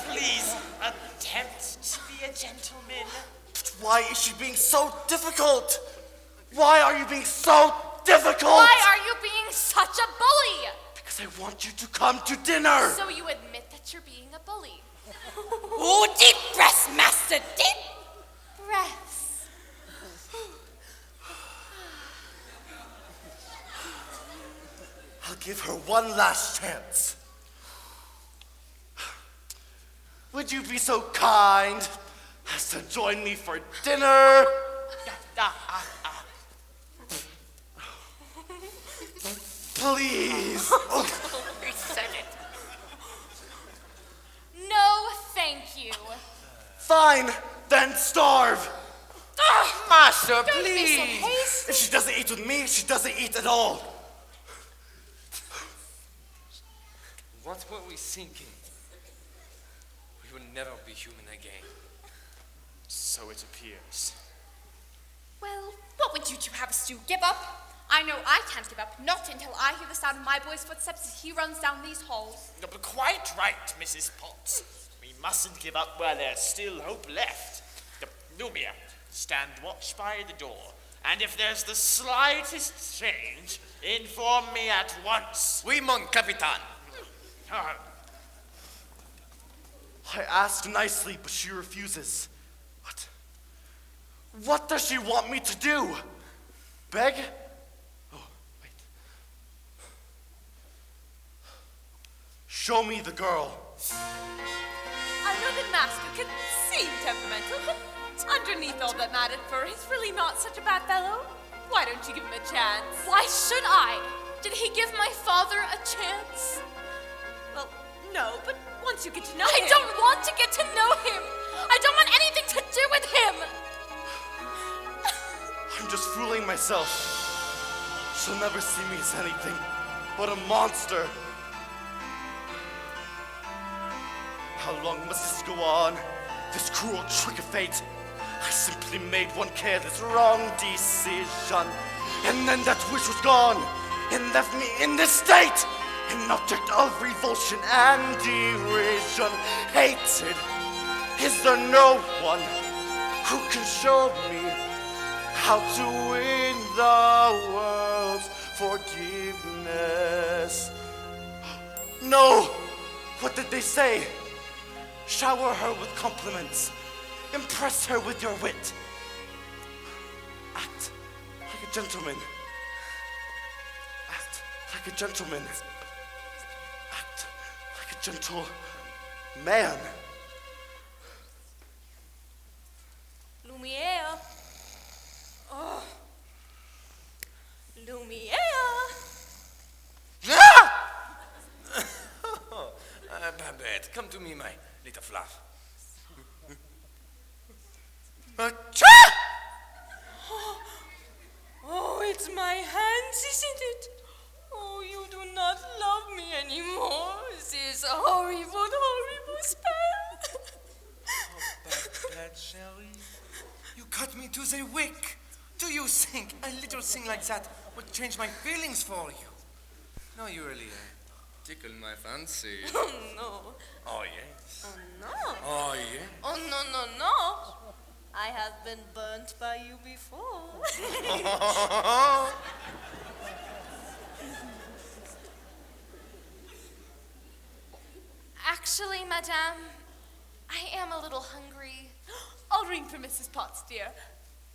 Please attempt to be a gentleman. But why is she being so difficult? Why are you being so difficult? Why are you being such a bully? Because I want you to come to dinner. So you admit that you're being a bully. Oh, deep breaths, master, deep Breaths. I'll give her one last chance. Would you be so kind as to join me for dinner? Please. He said it. No, thank you. Fine, then starve. Master, Don't be so please. hasty. If she doesn't eat with me, she doesn't eat at all. What were we thinking? We will never be human again. So it appears. Well, what would you two have us do? Give up? I know I can't give up, not until I hear the sound of my boy's footsteps as he runs down these halls. No, but quite right, Mrs. Potts. We mustn't give up while there's still hope left. Lumiere, stand watch by the door, and if there's the slightest change, inform me at once. Oui, mon capitaine. I asked nicely, but she refuses. What does she want me to do? Beg? Oh, wait. Show me the girl. I know the master can seem temperamental, but underneath all that metaphor, he's really not such a bad fellow. Why don't you give him a chance? Why should I? Did he give my father a chance? Well, no, but once you get to know I him... don't want to get to know him. I don't want anything to do with him. I'm just fooling myself. She'll never see me as anything but a monster. How long must this go on? This cruel trick of fate. I simply made one careless, wrong decision. And then that wish was gone and left me in this state. An object of revulsion and derision. Hated. Is there no one who can show me how to win the world's forgiveness? No! What did they say? Shower her with compliments. Impress her with your wit. Act like a gentleman. Act like a gentleman. Act like a gentle man. Lumiere. Oh. Lumiere. Babette, come to me, my little fluff. Oh, it's my hands, isn't it? Oh, you do not love me anymore. This horrible, horrible spell. Babette, chérie, you cut me to the wick. Do you think a little thing like that would change my feelings for you? No, you really tickle my fancy. Oh, no. Oh, yes. Oh, no. Oh, yes. Oh, no, no, no. I have been burnt by you before. Actually, madame, I am a little hungry. I'll ring for Mrs. Potts, dear.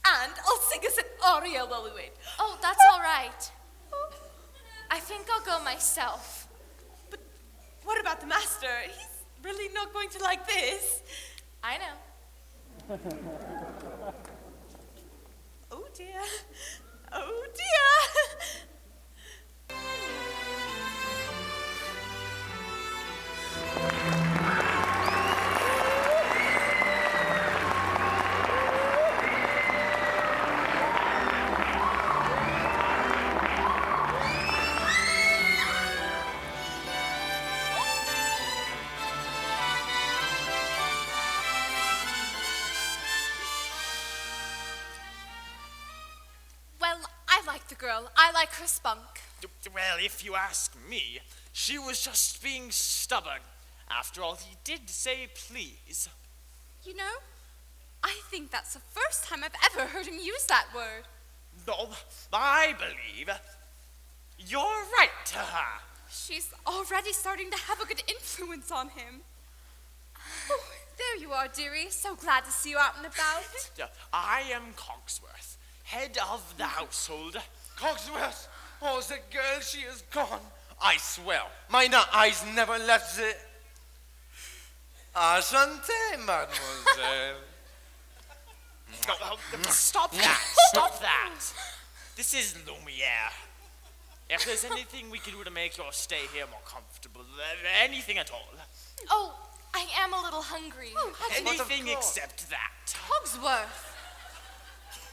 And I'll sing us an aria while we wait. Oh, that's all right. I think I'll go myself. But what about the master? He's really not going to like this. I know. Oh, dear. Oh, dear. Girl, I like her spunk. Well, if you ask me, she was just being stubborn. After all, he did say please. You know, I think that's the first time I've ever heard him use that word. No, I believe you're right to her. She's already starting to have a good influence on him. Oh, there you are, dearie. So glad to see you out and about. I am Cogsworth, head of the household. Cogsworth! Oh, the girl, she is gone. I swear, mine eyes never left the... Enchanté, mademoiselle. Stop that! Stop that! This is Lumiere. If there's anything we can do to make your stay here more comfortable, anything at all. Oh, I am a little hungry. Anything except that. Cogsworth.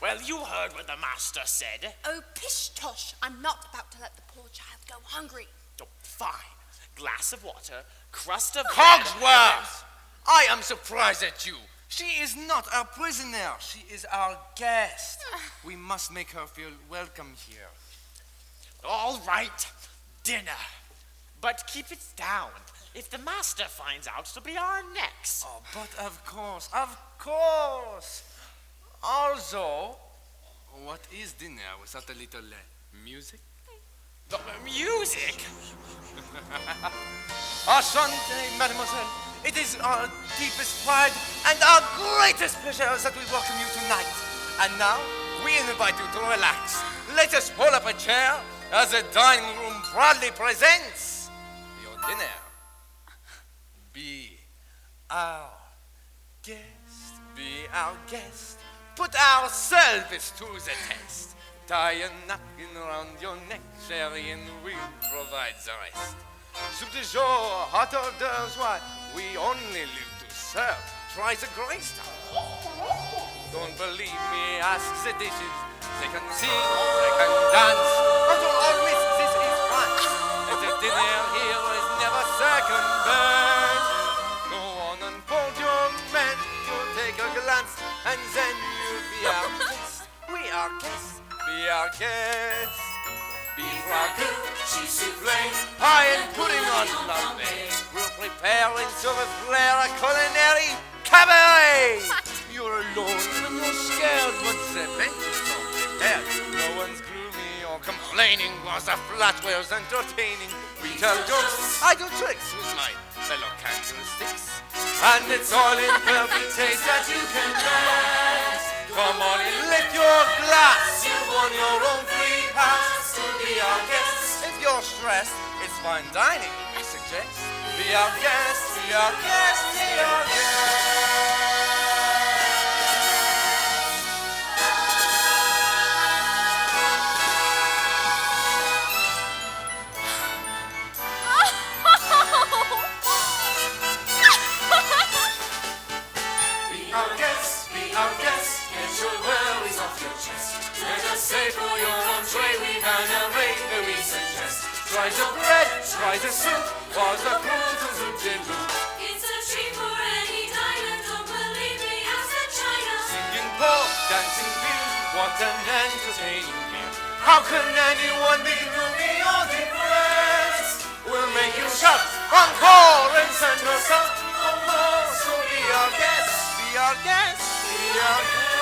Well, you heard what the master said. Oh, pish tosh. I'm not about to let the poor child go hungry. Oh, fine. Glass of water, crust of Cogsworth! I am surprised at you. She is not our prisoner. She is our guest. We must make her feel welcome here. All right, dinner. But keep it down. If the master finds out, it'll be our necks. Oh, but of course. Also, what is dinner without a little music? Music? Enchanté, mademoiselle. It is our deepest pride and our greatest pleasure that we welcome you tonight. And now, we invite you to relax. Let us pull up a chair as the dining room proudly presents your dinner. our guest, be our guest. Put our service to the test. Tie a napkin around your neck, Sherry, and we'll provide the rest. Soup du jour, hot hors d'oeuvres, why, we only live to serve. Try the gray stuff. Don't believe me, ask the dishes. They can sing, they can dance. After all, miss, this is France. And the dinner here is never second best. Go on and fold your men. You'll take a glance, and then you'll be our guest. We are guests, be our guests. Beef ragout, cheese soufflé, pie and pudding on Monday. We'll prepare into a flair a culinary cabaret. You're alone and you're scared, but the bench is not prepared. No one's gloomy or complaining, cause the flatware's entertaining. We tell jokes, I do tricks with my fellow candlesticks. And it's all in perfect taste that you can taste. Come on and lift your glass. You've won your own free pass to be our guest. If you're stressed, it's fine dining, I suggest. Be our guest, be our guest, be our guest. Get your worries off your chest. Let us say for your entree we've an array that we suggest. Try the bread, try the soup, or the croutons soup de loup. It's a treat for any diner, don't believe me, ask the China. Singing pork, dancing beer, what an entertaining meal. How can anyone be gloomy or depressed? We'll make you shout, encore, and send us out for more. So be our guest, be our guest, be our guest.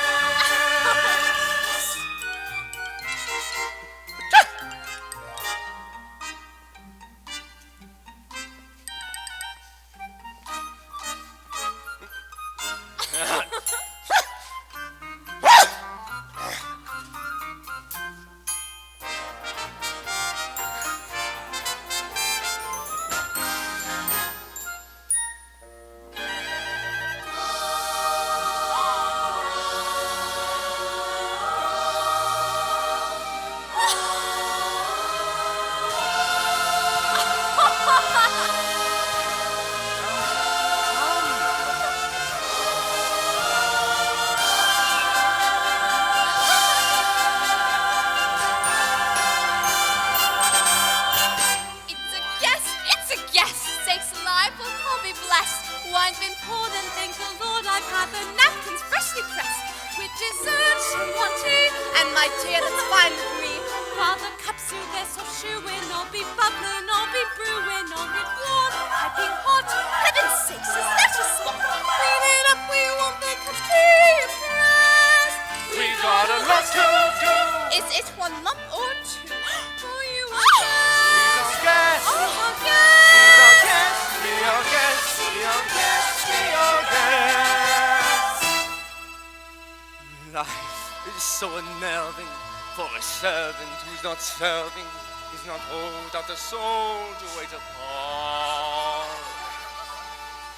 Serving is not hold out the soul to wait upon.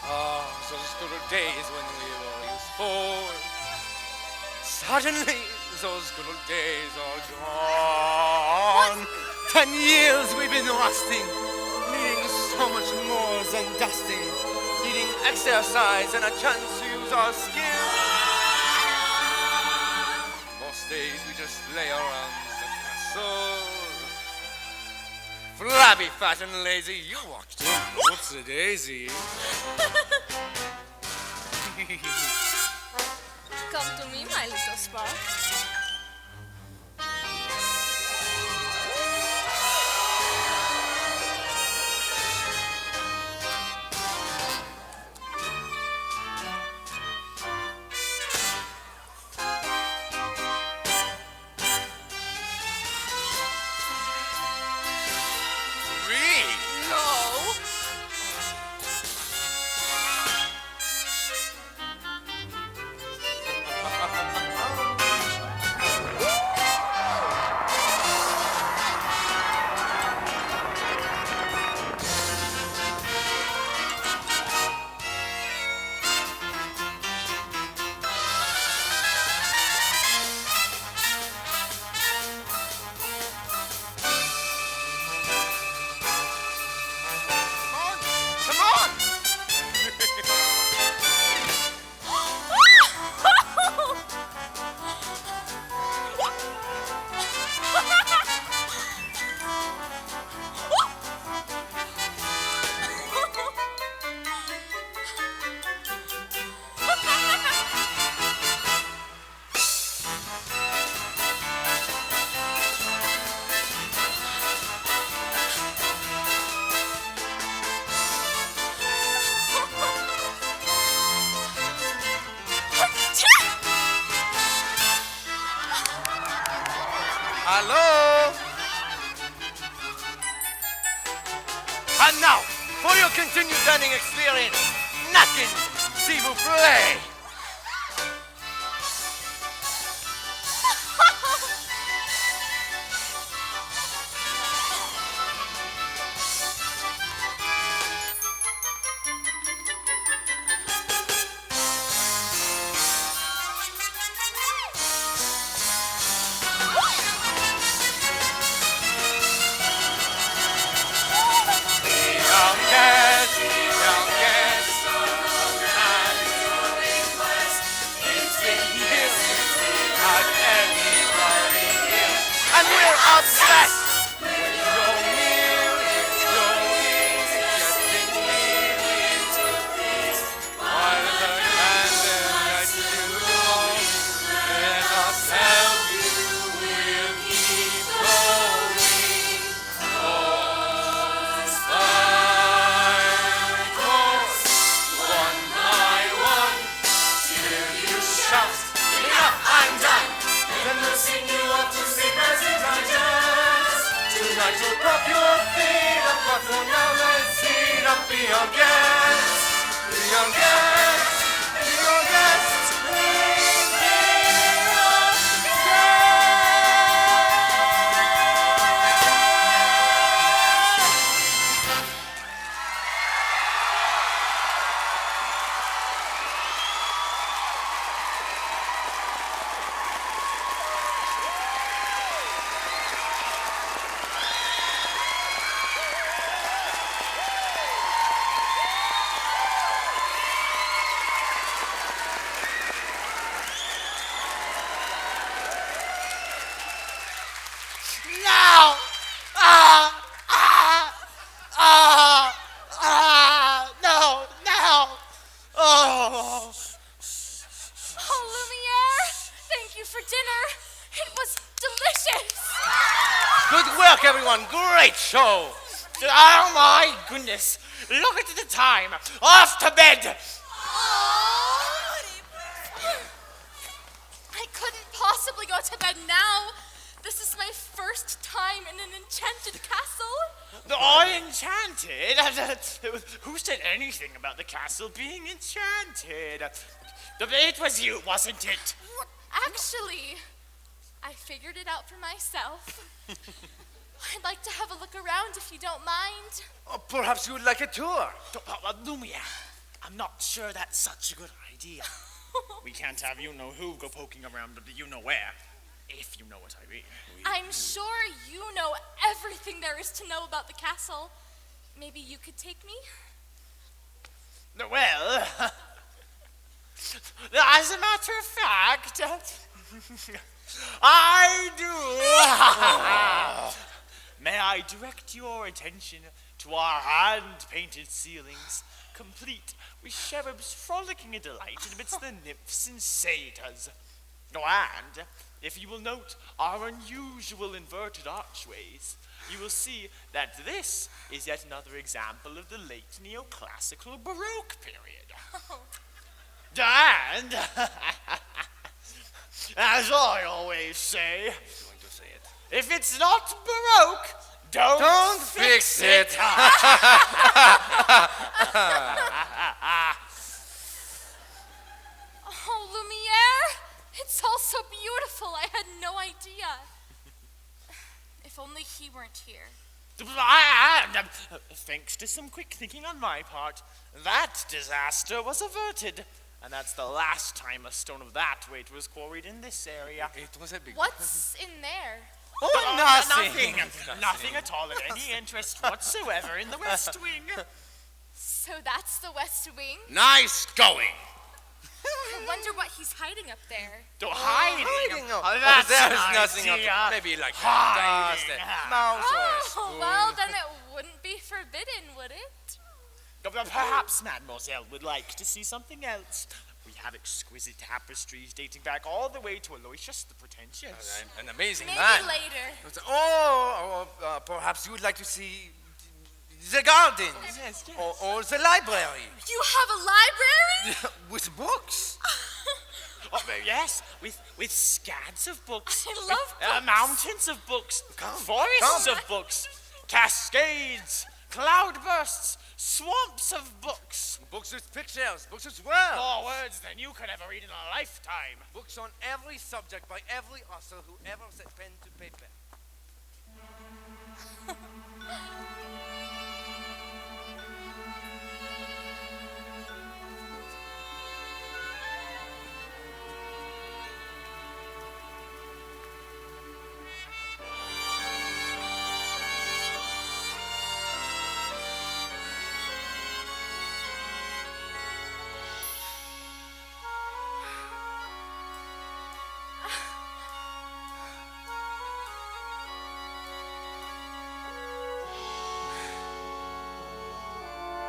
Ah, those good old days when we were useful. Suddenly, those good old days are gone. 10 years we've been rusting, needing so much more than dusting, needing exercise and a chance to use our skills. Most days we just lay around soul. Flabby, fat, and lazy, you walked in. What's the daisy? Come to me, my little spark. And now, for your continued dining experience, knocking, s'il vous plaît. Great show! Oh my goodness! Look at the time! Off to bed! I couldn't possibly go to bed now. This is my first time in an enchanted castle. Oh, enchanted? Who said anything about the castle being enchanted? It was you, wasn't it? Actually, I figured it out for myself. I'd like to have a look around if you don't mind. Oh, perhaps you would like a tour. Lumia, I'm not sure that's such a good idea. We can't have you-know-who go poking around the you-know-where, if you know what I mean. I'm sure you know everything there is to know about the castle. Maybe you could take me? Well, as a matter of fact, I do. May I direct your attention to our hand-painted ceilings, complete with cherubs frolicking in delight amidst the nymphs and satyrs. And, if you will note our unusual inverted archways, you will see that this is yet another example of the late neoclassical Baroque period. And, as I always say, if it's not Baroque, don't fix it. Oh, Lumiere, it's all so beautiful. I had no idea. If only he weren't here. Thanks to some quick thinking on my part, that disaster was averted. And that's the last time a stone of that weight was quarried in this area. It was a big What's in there? Oh, nothing. Nothing at all of any interest whatsoever in the West Wing. So that's the West Wing? Nice going. I wonder what he's hiding up there. Hiding? That's there's nothing idea. up. Maybe like dust, mouse or a Oh, spoon. well, then it wouldn't be forbidden, would it? Perhaps Mademoiselle would like to see something else. We have exquisite tapestries dating back all the way to Aloysius the Pretentious. An amazing Maybe man. later. Perhaps you would like to see the gardens. Yes. Or the library. You have a library? With books. Yes, with scads of books. I love books. Mountains of books. Forests of books. Cascades. cloudbursts, swamps of books. Books with pictures, books with words. More words than you could ever read in a lifetime. Books on every subject by every author who ever set pen to paper.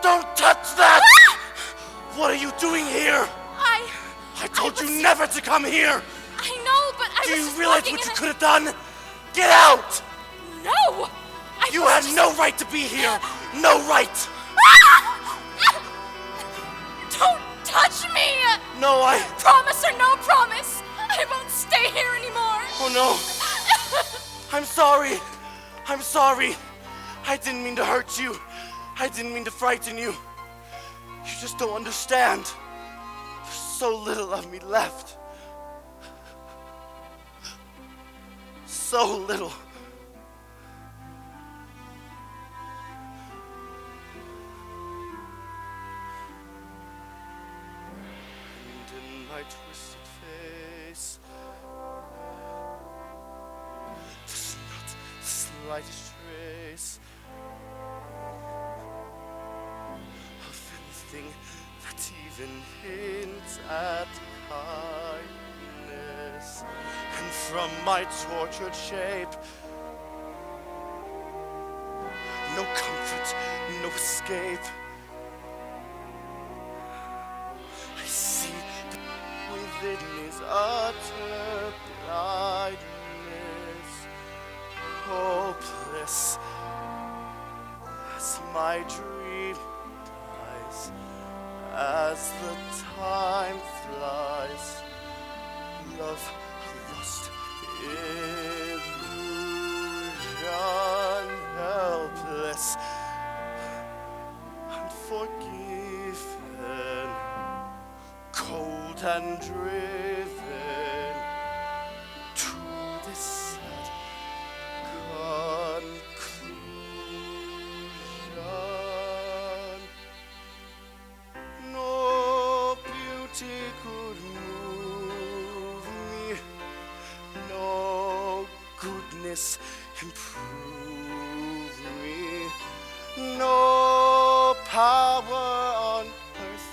Don't touch that! What are you doing here? I told you never to come here! I know, but I Do was you just realize looking what you and could have done? Get out! No! You had no right to be here! No right! Don't touch me! No, Promise or no promise, I won't stay here anymore. Oh no! I'm sorry! I'm sorry! I didn't mean to hurt you. I didn't mean to frighten you. You just don't understand. There's so little of me left. So little. And in my twisted face, there's not the slightest trace of anything that even hints at kindness. And from my tortured shape, no comfort, no escape. I see the within is utter blindness, hopeless as my dream dies, as the time flies. Love lost illusion, helpless, unforgiven, cold and driven to this sad conclusion. No beauty could move me, no goodness improve me, no power on earth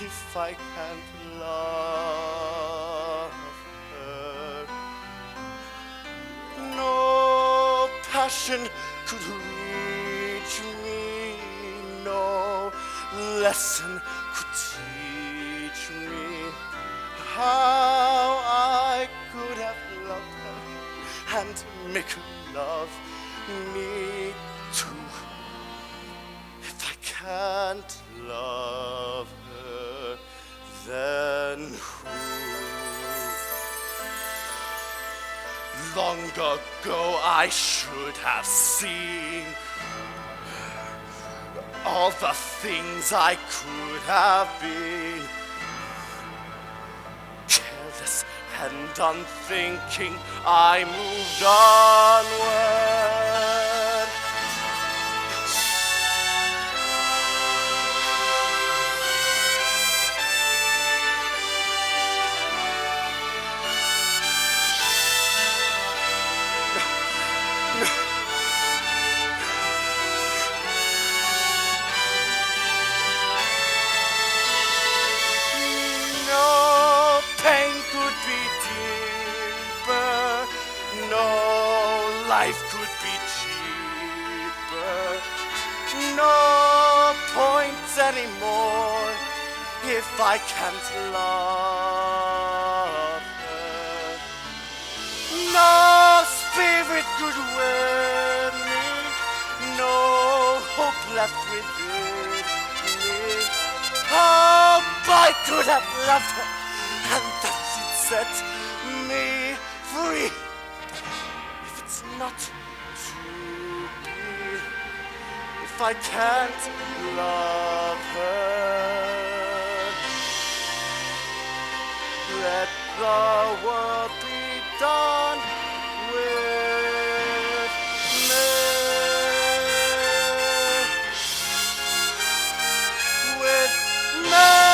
if I can't love her. No passion could reach me, no lesson could teach me how I could have loved her and make her love me too. If I can't love her, then who? Long ago I should have seen all the things I could have been. Careless and unthinking, I moved onward. No pain could be deeper, no life could be cheaper, no point anymore if I can't love her. No spirit could win me, no hope left within me. Oh, I could have loved her, and that she'd set me free. If it's not to be, if I can't love her? Let the world be done with me. With me.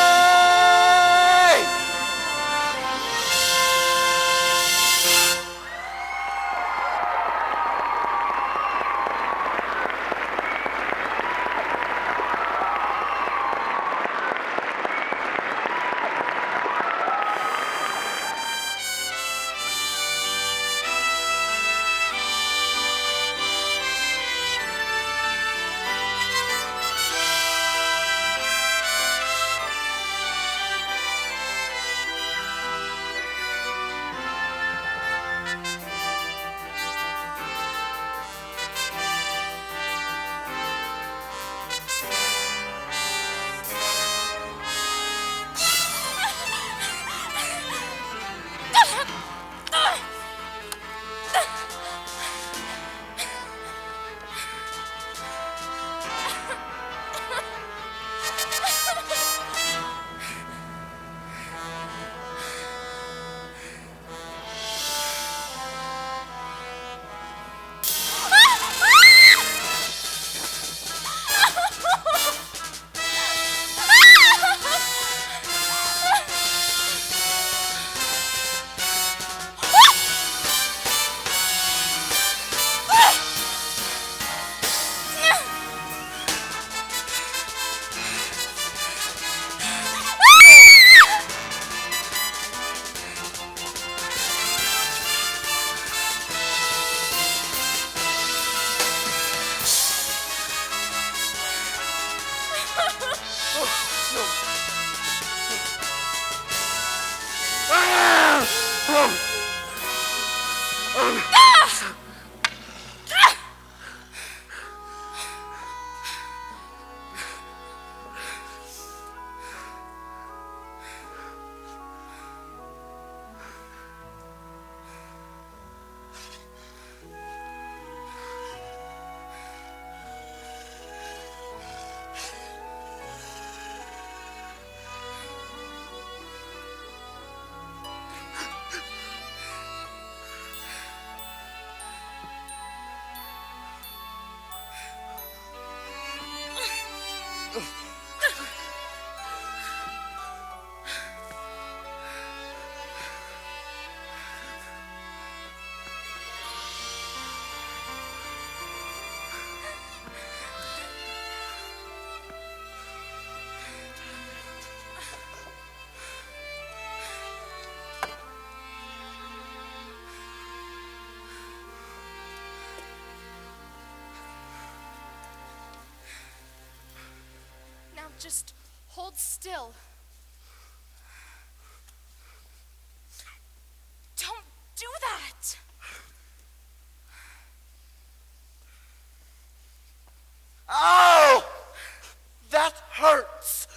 Just hold still. Don't do that. Ow! That hurts.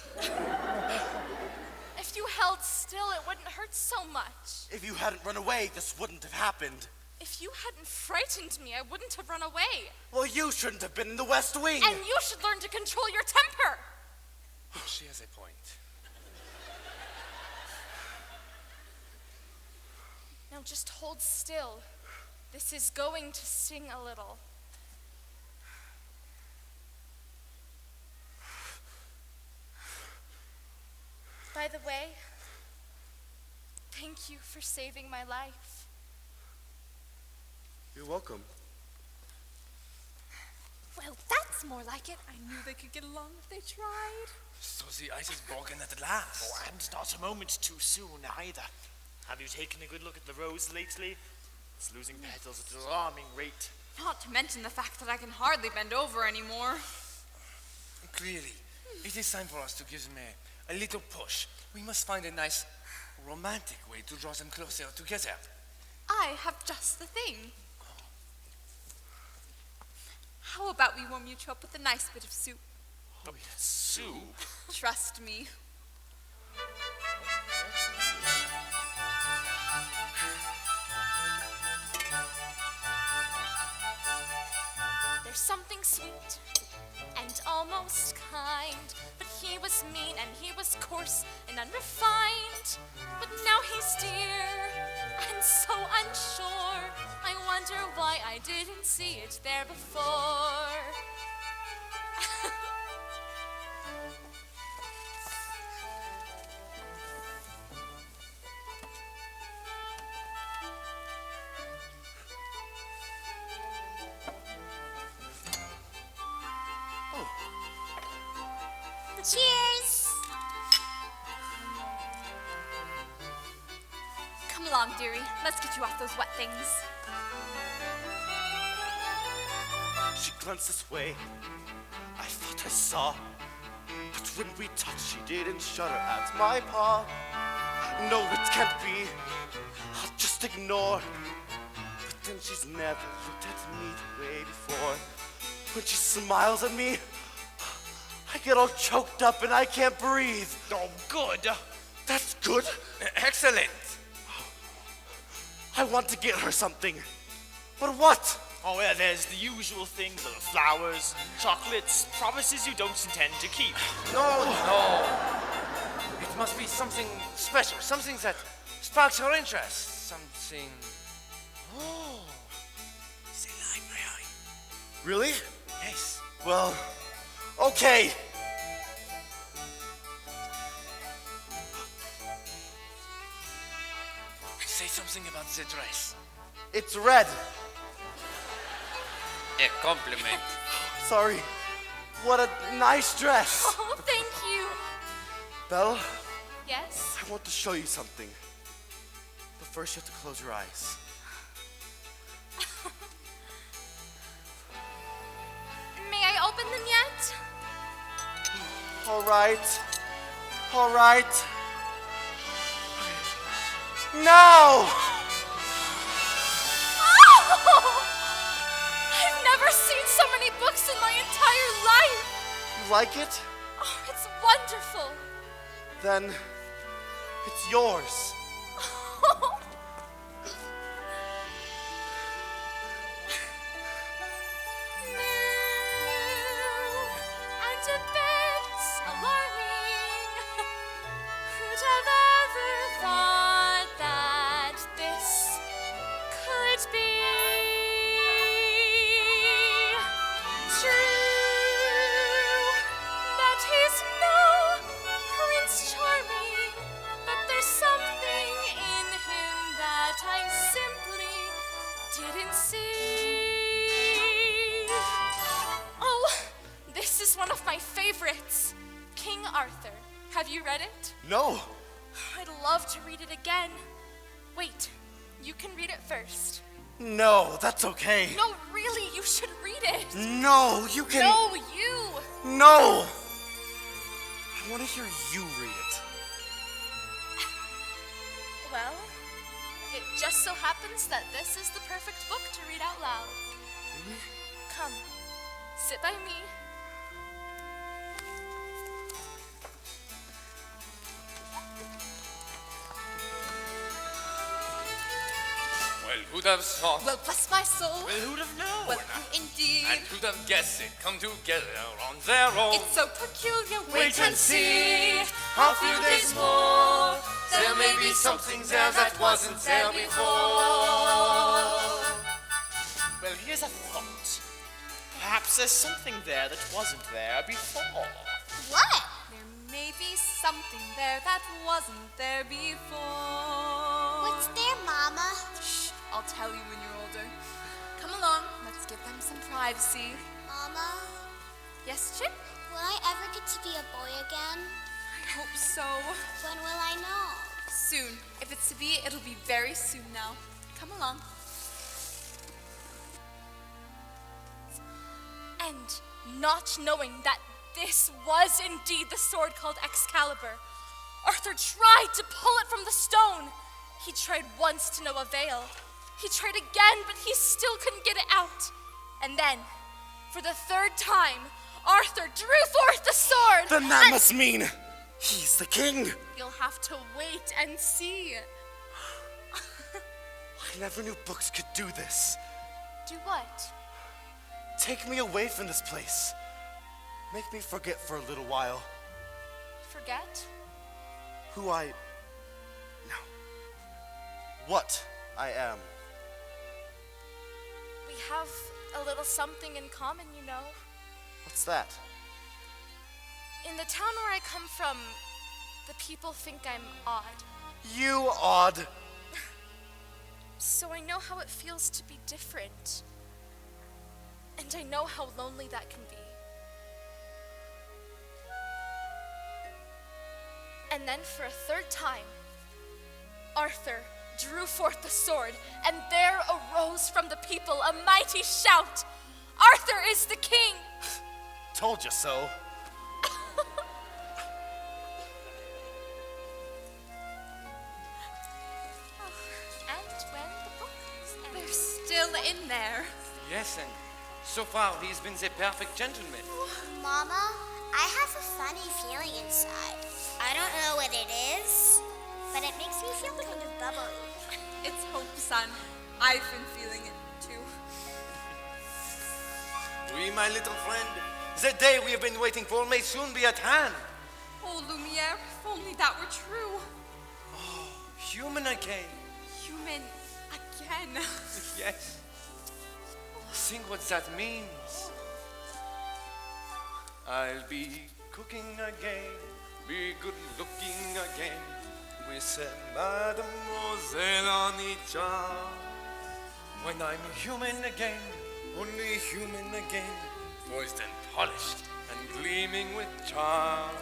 If you held still, it wouldn't hurt so much. If you hadn't run away, this wouldn't have happened. If you hadn't frightened me, I wouldn't have run away. Well, you shouldn't have been in the West Wing. And you should learn to control your temper. She has a point. Now just hold still. This is going to sting a little. By the way, thank you for saving my life. You're welcome. Well, that's more like it. I knew they could get along if they tried. So the ice is broken at last. Oh, and not a moment too soon either. Have you taken a good look at the rose lately? It's losing petals at an alarming rate. Not to mention the fact that I can hardly bend over anymore. Clearly, it is time for us to give them a little push. We must find a nice romantic way to draw them closer together. I have just the thing. How about we warm you two up with a nice bit of soup? Oh, soup? Trust me. There's something sweet and almost kind. But he was mean and he was coarse and unrefined. But now he's dear and so unsure. I wonder why I didn't see it there before. Cheers! Come along, dearie. Let's get you off those wet things. She glanced this way. I thought I saw. But when we touched, she didn't shudder at my paw. No, it can't be. I'll just ignore. But then she's never looked at me the way before. When she smiles at me, I get all choked up and I can't breathe. Oh, good. That's good. Excellent. I want to get her something. But what? Oh, yeah, there's the usual things, the flowers, chocolates, promises you don't intend to keep. No. It must be something special, something that sparks her interest. Something... Oh. C'est library. Really? Yes. Well, okay. Say something about the dress. It's red. A compliment. Sorry. What a nice dress. Oh, thank you. Belle, Yes? I want to show you something. But first you have to close your eyes. May I open them yet? All right. All right. Now! Oh! I've never seen so many books in my entire life. You like it? Oh, it's wonderful. Then it's yours. And a bit alarming. Who'd have ever thought that this could be true? That he's no Prince Charming, but there's something in him that I simply didn't see. Oh, this is one of my favorites, King Arthur. Have you read it? No. I'd love to read it again. Wait, you can read it first. No, that's okay. No, really, you should read it. No, you can. No, you. No! I want to hear you read it. Well, it just so happens that this is the perfect book to read out loud. Really? Come, sit by me. Well, who'd have thought? Well, bless my soul. Well, who'd have known? Well, who indeed? And who'd have guessed it come together on their own? It's so peculiar. Wait and see, a few days more. There may be something there that wasn't there before. Well, here's a thought. Perhaps there's something there that wasn't there before. What? There may be something there that wasn't there before. What's there, Mama? Shh, I'll tell you when you're older. Come along, let's give them some privacy. Mama, Yes, Chip? will I ever get to be a boy again? I hope so. When will I know? Soon. If it's to be, it'll be very soon now. Come along. And not knowing that this was indeed the sword called Excalibur, Arthur tried to pull it from the stone. He tried once to no avail. He tried again, but he still couldn't get it out. And then, for the third time, Arthur drew forth the sword. Then that must mean he's the king. You'll have to wait and see. I never knew books could do this. Do what? Take me away from this place. Make me forget for a little while Forget? who I... No. What I am. We have a little something in common, you know. What's that? In the town where I come from, the people think I'm odd. You odd. So I know how it feels to be different. And I know how lonely that can be. And then for a third time, Arthur drew forth the sword, and there arose from the people a mighty shout, "Arthur is the king!" Told you so. And when the book ends. They're still in there. Yes, and so far he's been the perfect gentleman. Mama, I have a funny feeling inside. I don't know what it is, but it makes me feel kind of bubbly. It's hope, son. I've been feeling it too. Oui, my little friend. The day we have been waiting for may soon be at hand. Oh, Lumiere, if only that were true. Human again. Human again. Yes. Think what that means. I'll be cooking again, be good looking again, with a mademoiselle on each arm. When I'm human again, only human again, poised and polished and gleaming with charm,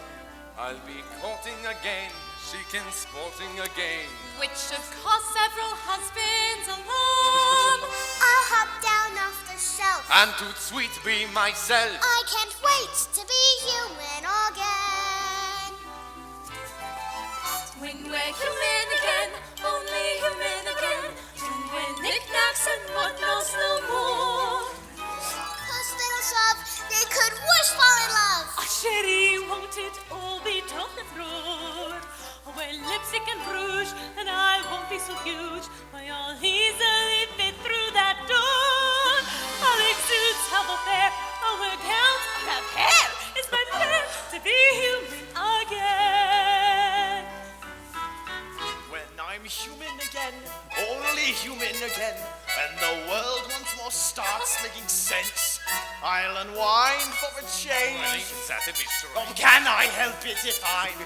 I'll be courting again, chic and sporting again. Which should cause several husbands alarm. I'll hop down off the shelf. And to sweet be myself. I can't wait to be human again. When we're human again, only human again, and when knickknacks and whatnots no more. Those little shove, they could wish fall in love. Ah, chérie, won't it all be told through? Wear lipstick and rouge, and I won't be so huge. Why, I'll easily fit through that door. I'll exude savoir-faire, I'll wear gowns, I'll have hair. It's my plan to be human again. When I'm human again, only human again, when the world once more starts making sense, I'll unwind for a change. That'd be true. Oh, can I help it if I'm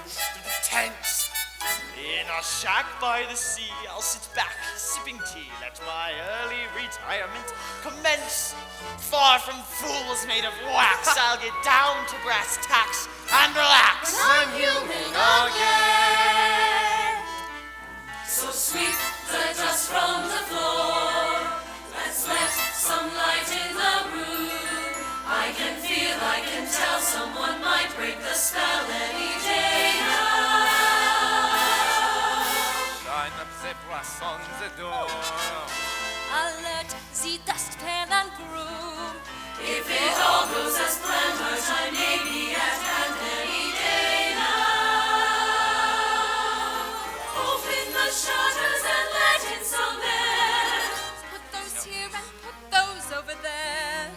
tense? In a shack by the sea, I'll sit back, sipping tea, let my early retirement commence. Far from fools made of wax, I'll get down to brass tacks and relax. I'm human again. So sweep the dust from the floor. Let's let some light in the room. I can feel, I can tell someone might break the spell any day now. Shine up the brass on the door. Alert the dustpan and broom. If it all goes as planned, our time may be at hand any day now. Open the shutters and let in some air. Put those here and put those over there.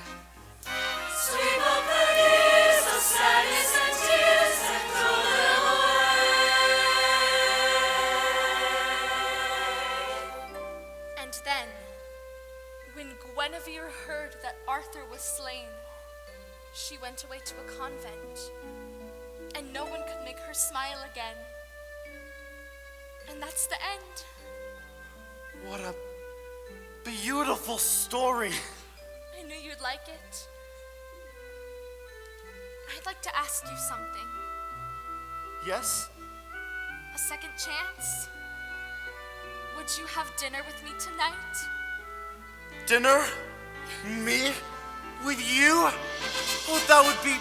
Sweep up the years of sadness and tears and throw them away. And then, when Guinevere heard that Arthur was slain, she went away to a convent, and no one could make her smile again. And that's the end. What a beautiful story. I knew you'd like it. I'd like to ask you something. Yes? A second chance? Would you have dinner with me tonight? Dinner? Me? With you? Oh, that would be...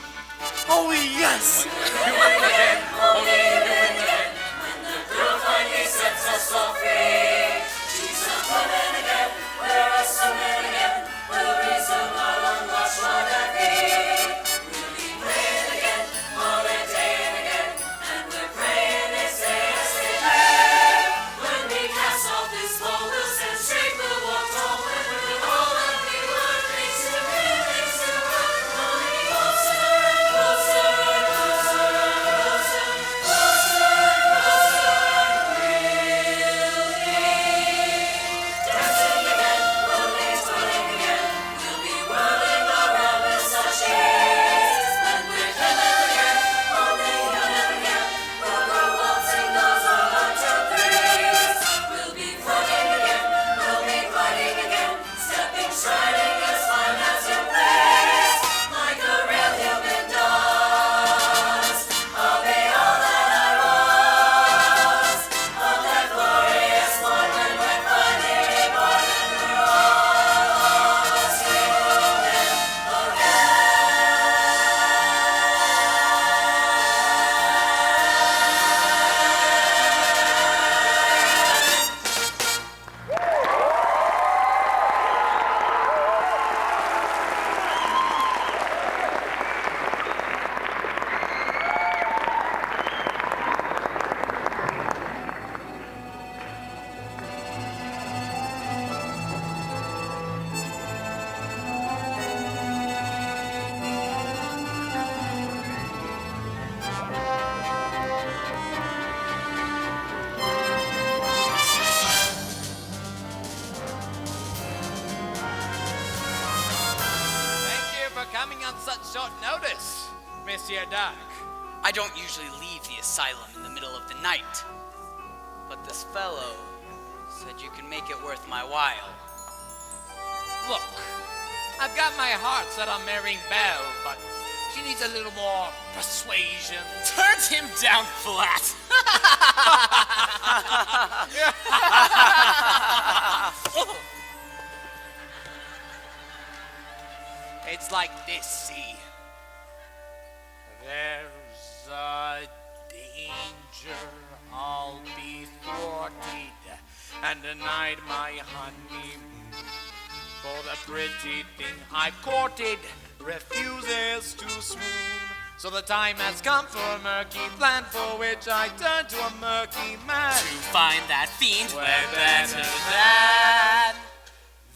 Oh, yes! Human again, only human again. When the girl finally sets us all free, she's a woman again, we're a woman again, we'll resume our long lost monarchy. We'll be praying again, all a day and again, and we're praying they say yes they may. When we cast off this wall, we'll stand straight, we'll walk tall, and we'll all that we were, thanks to her, only closer and closer. coming on such short notice, Monsieur Dark? I don't usually leave the asylum in the middle of the night. But this fellow said you can make it worth my while. Look, I've got my heart set on marrying Belle, but she needs a little more persuasion. Turned him down flat. It's like this, see. There's a danger I'll be thwarted and denied my honeymoon. For the pretty thing I courted refuses to swoon. So the time has come for a murky plan for which I turn to a murky man. To find that fiend, We're better better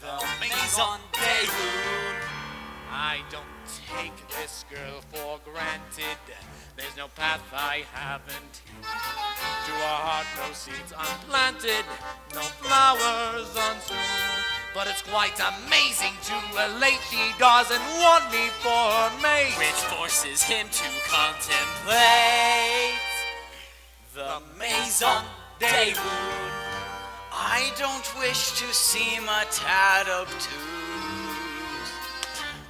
than the Maison Déroule. I don't take this girl for granted. There's no path I haven't hit. To a heart no seeds unplanted, no flowers unstrewn. But it's quite amazing to relate she doesn't want me for her mate. Which forces him to contemplate the Maison Déroule. I don't wish to seem a tad obtuse,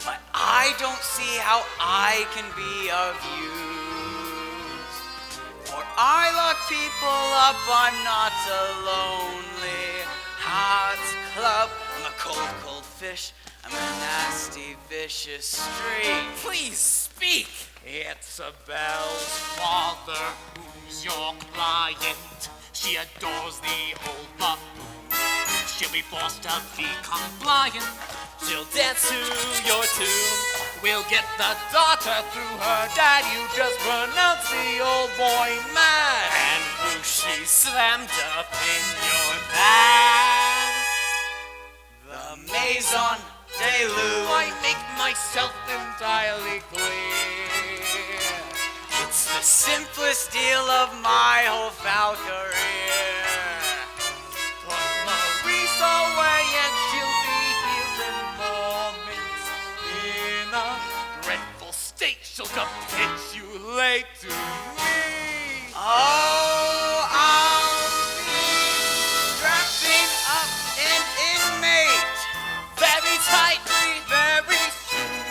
but I don't see how I can be of use. For I lock people up, I'm not a lonely hot club. I'm a cold, cold fish. I'm a nasty, vicious streak. Please speak. It's a Belle's father who's your client. She adores the old buffoon. She'll be forced to be compliant. She'll dance to your tune. We'll get the daughter through her dad. You just pronounce the old boy mad. And whoosh, she slammed up in your path. The Maison Déroule. I make myself entirely clear. It's the simplest deal of my whole foul career. Put Maurice away and she'll be here in moments. In a dreadful state, she'll capitulate to me. Oh, I'll be strapping up an inmate very tightly, very soon.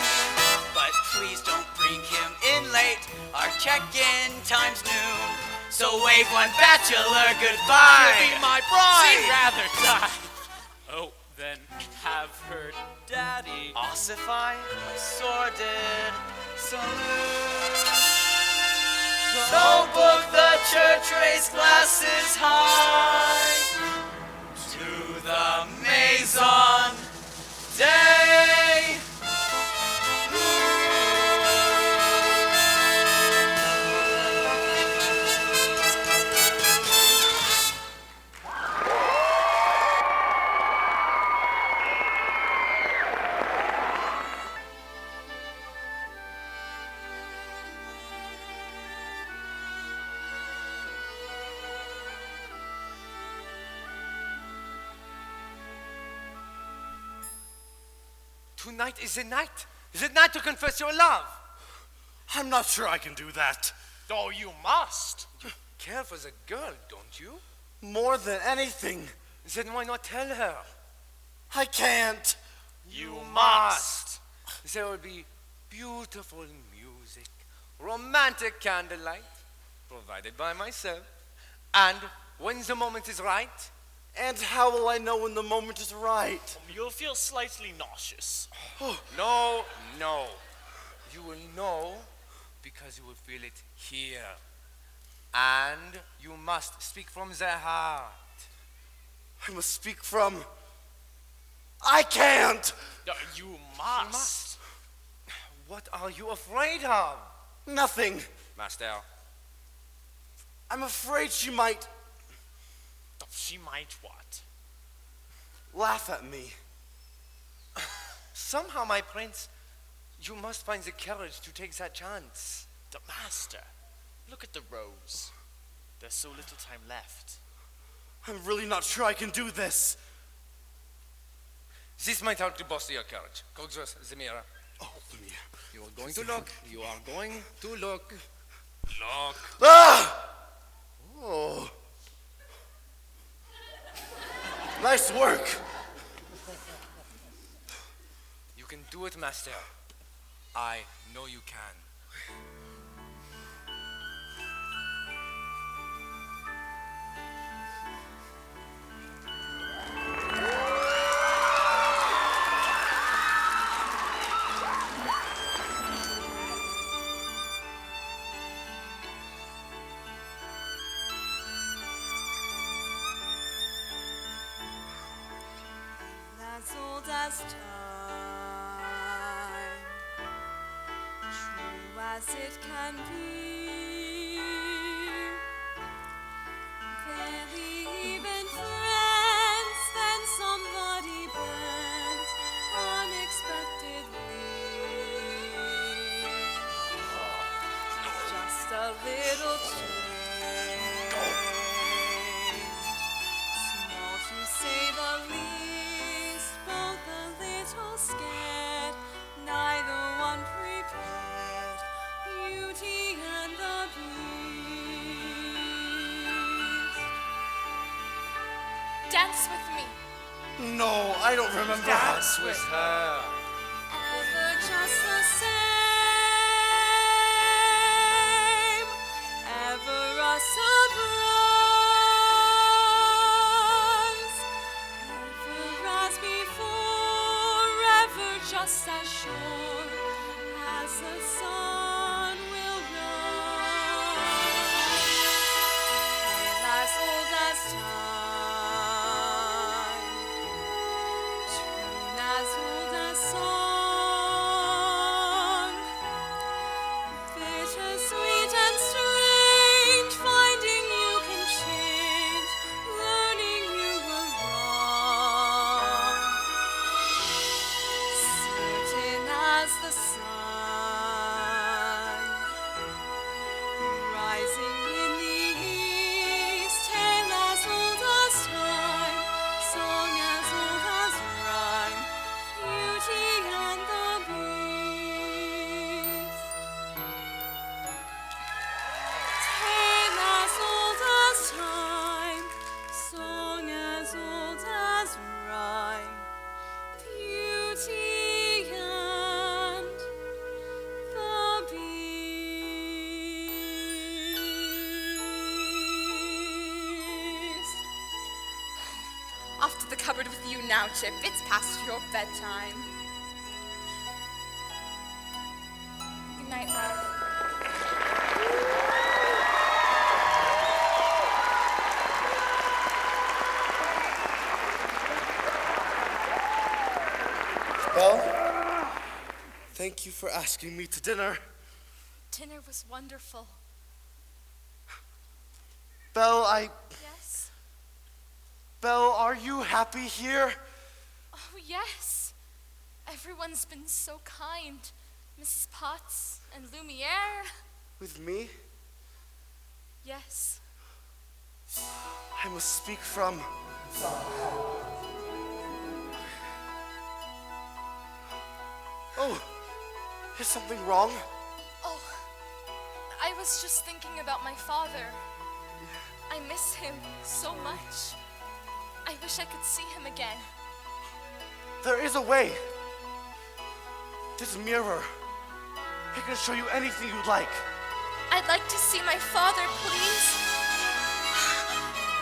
But please don't bring him in late. Our check-in time's noon. So wave one bachelor goodbye. She'll be my bride. She'd rather die. Oh, then have her daddy ossify a sordid saloon. So book the church race glasses high to the Maison Day. Tonight is the night. Is it night to confess your love? I'm not sure I can do that. Oh, you must. You care for the girl, don't you? More than anything. Then why not tell her? I can't. You must. There will be beautiful music, romantic candlelight, provided by myself. And when the moment is right, And how will I know when the moment is right? You'll feel slightly nauseous. no. You will know because you will feel it here. And you must speak from the heart. I must speak from... I can't! You must. What are you afraid of? Nothing. Master. I'm afraid she might She might what? laugh at me. Somehow, my prince, you must find the courage to take that chance. The master. Look at the rows. There's so little time left. I'm really not sure I can do this. This might help to bolster your courage. Go to the mirror. Oh, the mirror. going to look. You are going to look. Look. Ah! Oh. Nice work. You can do it, master. I know you can. As old as time, true as it can be. Barely even friends, then somebody bent unexpectedly. Just a little change, small to say the least, both a little scared, neither one prepared. Beauty and the Beast. Dance with me. No, I don't remember. Dance with her. Ever just the same, ever a surprise, ever as before, ever just as sure as the sun will rise. Still as old as time, tune as old as song, bittersweet and strange, finding you can change, learning you were wrong. Certain as the sun, rising in the east, tale as old as time, song as old as rhyme, Beauty and the Beast. Tale as old as time, song as old as rhyme, Beauty and the Beast. Off to the cupboard with you now, Chip. It's past your bedtime. Good night, love. Belle, thank you for asking me to dinner. Dinner was wonderful. Belle, Yes? Belle, are you happy here? Oh, yes. Everyone's been so kind. Mrs. Potts and Lumiere. With me? Yes. I must speak from... Oh, is something wrong? Oh, I was just thinking about my father. I miss him so much. I wish I could see him again. There is a way. This mirror. It can show you anything you'd like. I'd like to see my father, please.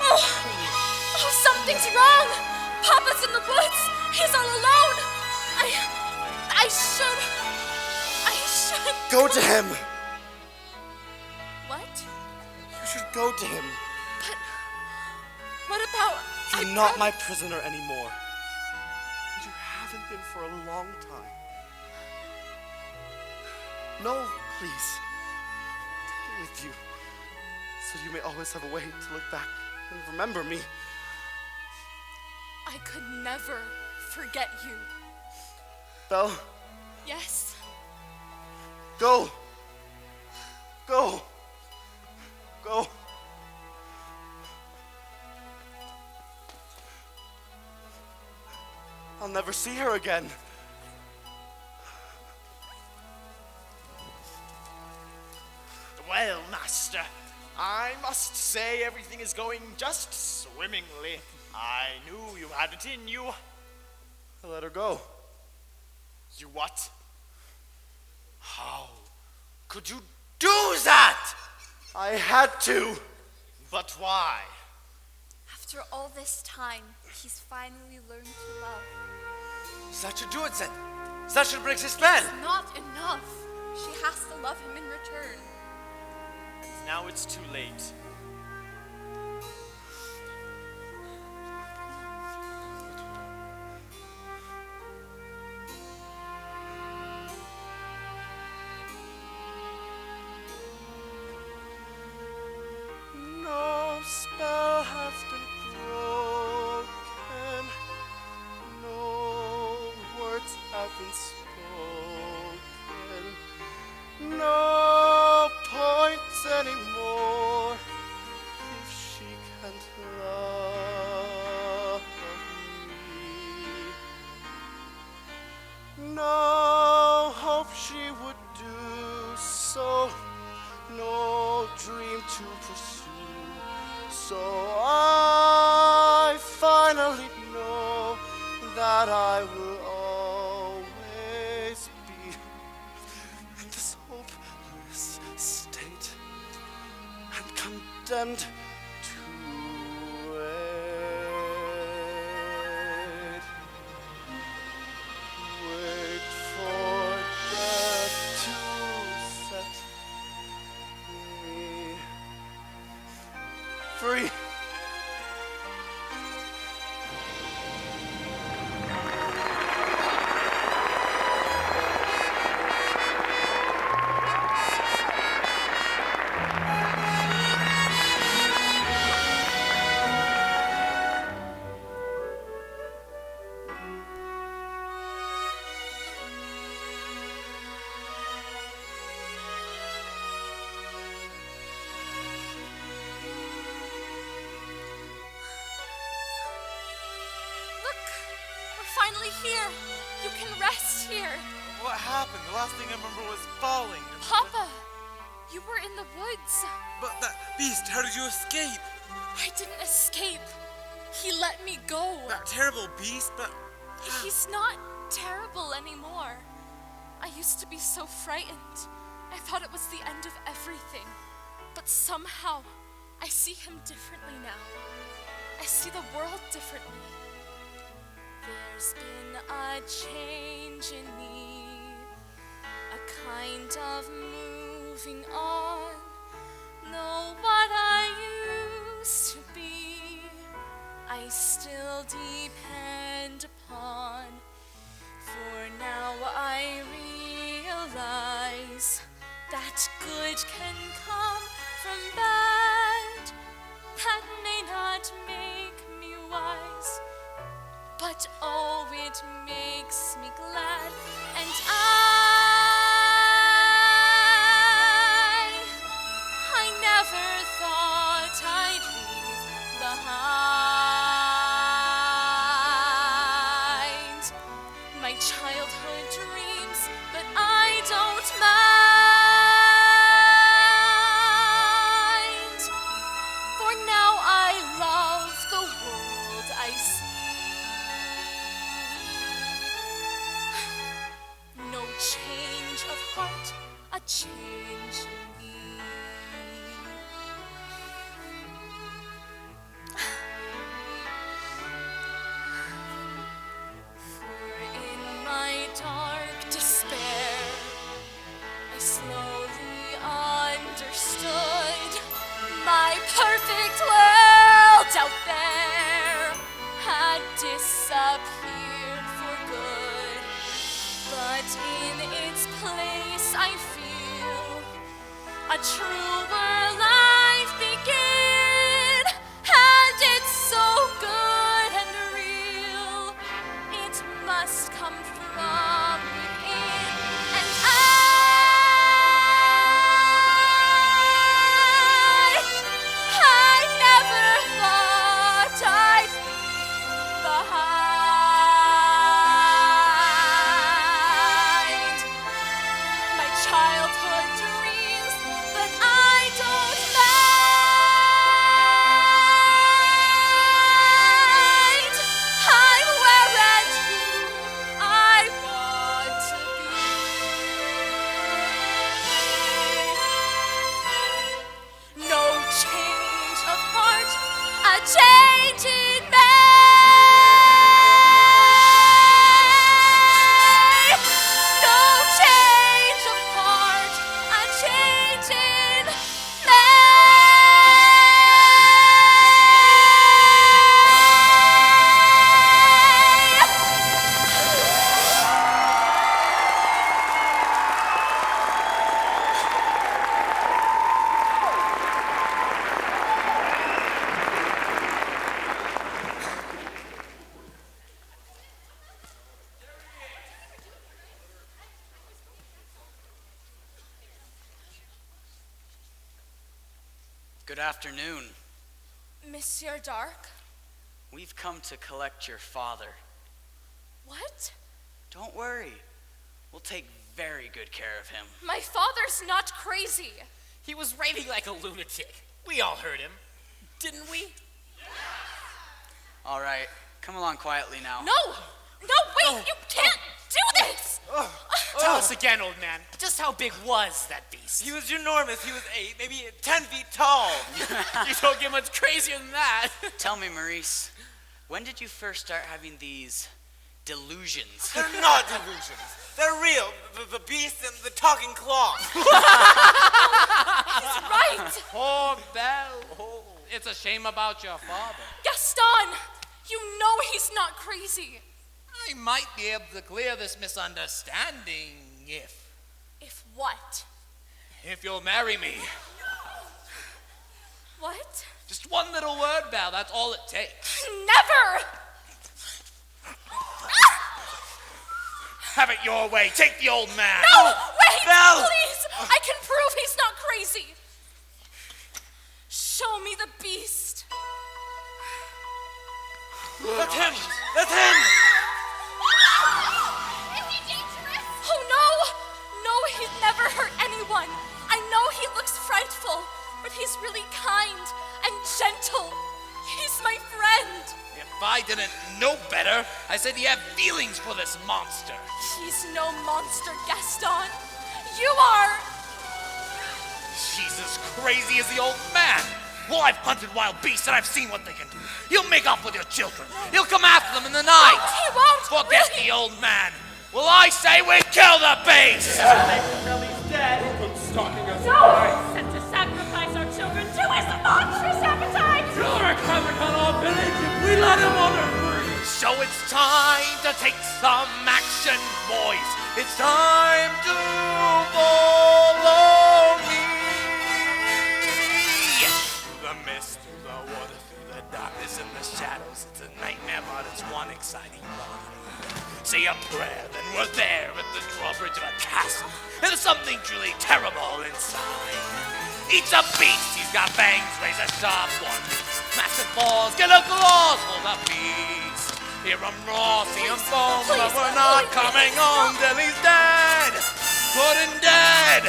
Oh, something's wrong. Papa's in the woods. He's all alone. I should. Go to him. What? You should go to him. But what about... You're not my prisoner anymore. And you haven't been for a long time. No, please. Take it with you. So you may always have a way to look back and remember me. I could never forget you. Belle, Yes? go. Go. Go. I'll never see her again. Well, master, I must say everything is going just swimmingly. I knew you had it in you. Let her go. You what? How could you do that? I had to. But why? After all this time, he's finally learned to love. That should do it then. That should break the spell. It's not enough. She has to love him in return. Now it's too late. No spell has been broken. No words have been spoken. No points anymore. If she can't love me, no hope she would do so. No dream to pursue. So I finally know that I will always be in this hopeless state and condemned to wait. Wait for death to set me free. Look, we're finally here. You can rest here. What happened? The last thing I remember was falling. Papa, you were in the woods. But that beast, how did you escape? I didn't escape. He let me go. That terrible beast, but He's not terrible anymore. I used to be so frightened. I thought it was the end of everything. But somehow, I see him differently now. I see the world differently. There's been a change in me, a kind of moving on. Know what I used to be, I still depend upon. For now I realize that good can come from bad. That may not make me wise, but oh, it makes me glad. And I never thought I'd leave behind my childhood dreams, but I don't mind. For now I love the world I see. No change of heart, a change in me. For in my dark despair, I slowly understood my perfect world out there had disappeared for good. But in its place I feel a truer life begin. And it's so good and real, it must come from within. And I never thought I'd leave behind my childhood dreams, but I Good afternoon. Monsieur Dark? We've come to collect your father. What? Don't worry. We'll take very good care of him. My father's not crazy. He was raving like a lunatic. We all heard him. Didn't we? All right, come along quietly now. No! No, wait! You can't do this! Tell us again, old man. Just how big was that beast? He was enormous. He was 8, maybe 10 feet tall. You don't get much crazier than that. Tell me, Maurice, when did you first start having these delusions? They're not delusions. They're real. The beast and the talking claw. He's right. Poor Belle. It's a shame about your father. Gaston, you know he's not crazy. I might be able to clear this misunderstanding if what? If you'll marry me. What? Just one little word, Belle. That's all it takes. Never! Have it your way. Take the old man. No! Wait! Belle! Please! I can prove he's not crazy. Show me the beast. That's him! That's him! Is he dangerous? Oh no! No, he'd never hurt anyone. I know he looks frightful, but he's really kind and gentle. He's my friend. If I didn't know better, I said you have feelings for this monster. He's no monster, Gaston. You are. She's as crazy as the old man. Well, I've hunted wild beasts and I've seen what they can do. He'll make off with your children. He'll come after them in the night. No, he won't. Forget the old man. Well, I say we kill the beast. He's dead. Stalking us. No! Sent to sacrifice our children to his monstrous appetite! You're a havoc on our village if we let him on our free. So it's time to take some action, boys. It's time to follow me. Through the mist, through the water, through the darkness and the shadows. It's a nightmare, but it's one exciting ride. Say a prayer, then we're there at the drawbridge of a castle. And there's something truly terrible inside. Eats a beast, he's got fangs, razor sharp ones. Massive balls, get a claws for the beast. Hear him roar, see him foam, but we're not coming home till he's dead. Good and dead.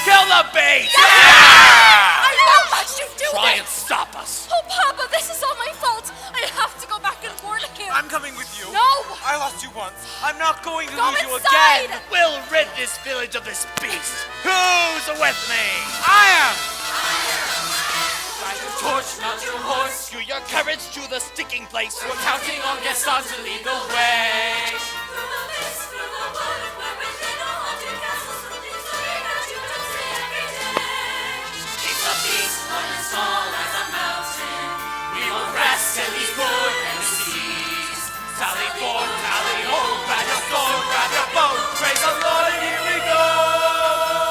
Kill the beast! Yeah! I won't let you do Try this! and stop us. Oh, Papa, this is all my fault. I have to go back and warn him. I'm coming with you. No! I lost you once. I'm not going to Go lose you inside! again. We'll rid this village of this beast. Who's with me? I am. Light the torch, mount your horse. Skew your courage to the sticking place. We're counting on Gaston to lead the way. Through the mist, through the wood, where within a haunted castle something sweet that you don't see every day. It's a beast one as tall as a mountain. We will rest till he's good and deceased. Sally forth, tally ho, grab your sword, grab your bow. Praise the Lord, and here we go.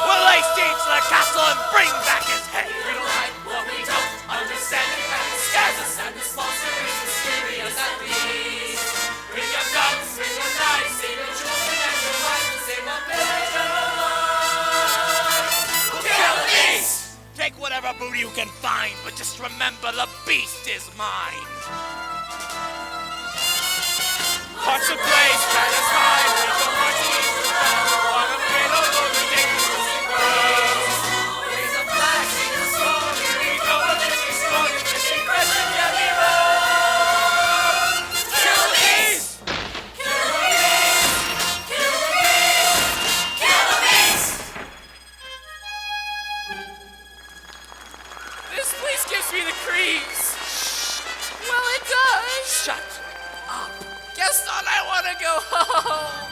We'll lay siege to the castle and bring back his head. We don't like what we don't understand. In fact, it scares us, and this monster is mysterious at least. Bring your guns, bring your knives, save your children and your wife, to save the village and the life. We'll kill the beast! Take whatever booty you can find, but just remember the beast is mine. Hearts of blaze, banners high, with the marching into battle. On a fatal road, the dangerous grows. Raise a flag, sing a song, here we go, a fishing strong, a fishing crescent, yeah we roll. Kill the beast! Kill the beast! Kill the beast! Kill the beast! This place gives me the creeps. Well, it does. Shut up. Gaston, I want to go home.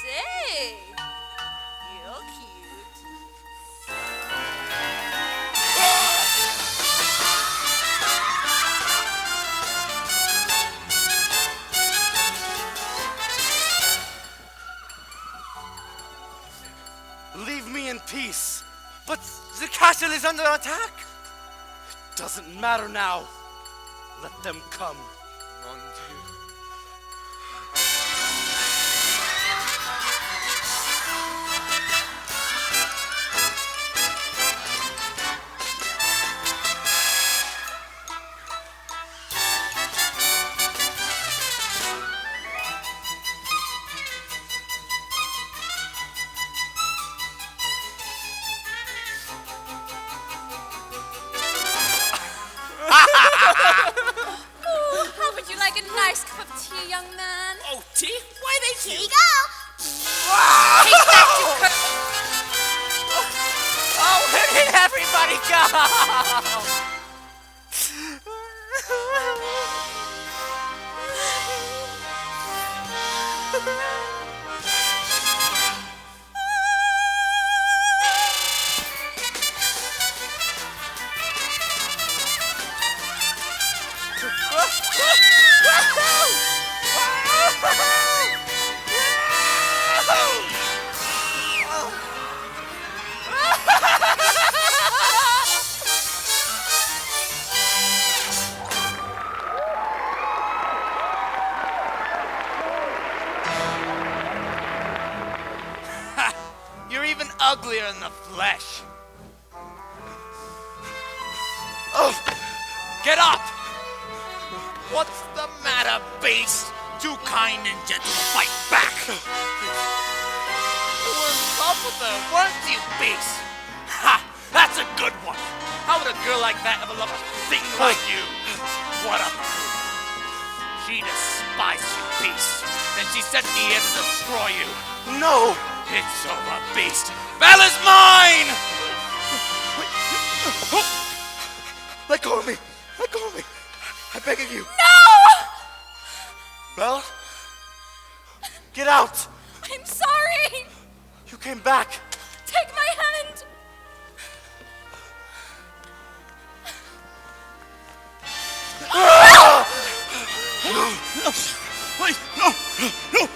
Say, you're cute. castle is under attack. Doesn't matter now. Let them come. Mon Dieu. Oh, how would you like a nice cup of tea, young man? Oh, tea? Why they Here tea? you go. Take that, you cook. Oh, where did everybody go? You're even uglier in the flesh. Oh, Get up! What's the matter, beast? Too kind and gentle to fight back. You were in love with her, weren't you, beast? Ha! That's a good one. How would a girl like that ever love a thing like you? What a fool. She despised you, beast. And she sent me here to destroy you. no. It's over, beast. Belle is mine! Let go of me. Let go of me. I beg of you. No! Belle? Get out. I'm sorry. You came back. Take my hand. Wait, no, no.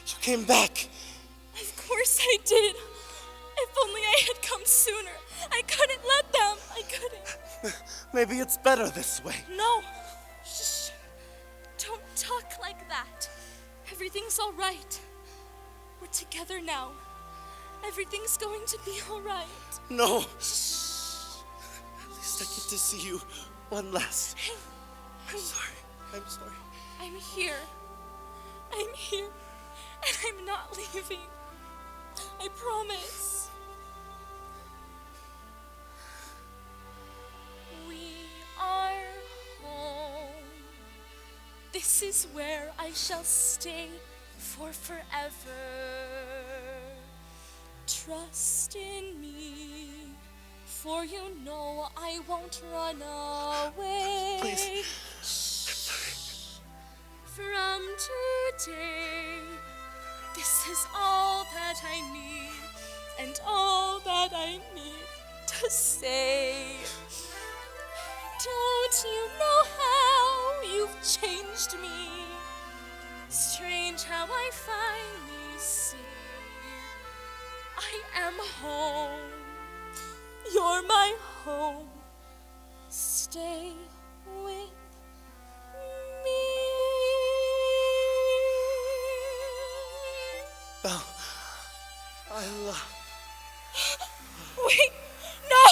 You came back. Of course I did. If only I had come sooner. I couldn't let them. I couldn't. Maybe it's better this way. No. Shh. Don't talk like that. Everything's all right. We're together now. Everything's going to be all right. No. At least I get to see you one last. Hey. I'm sorry. I'm sorry. I'm here. I'm here. And I'm not leaving. I promise. We are home. This is where I shall stay for forever. Trust in me, for you know I won't run away. Please. From today, this is all that I need, and all that I need to say. Don't you know how you've changed me? Strange how I finally see I am home. You're my home. Stay with me. Belle, I love. Wait, no!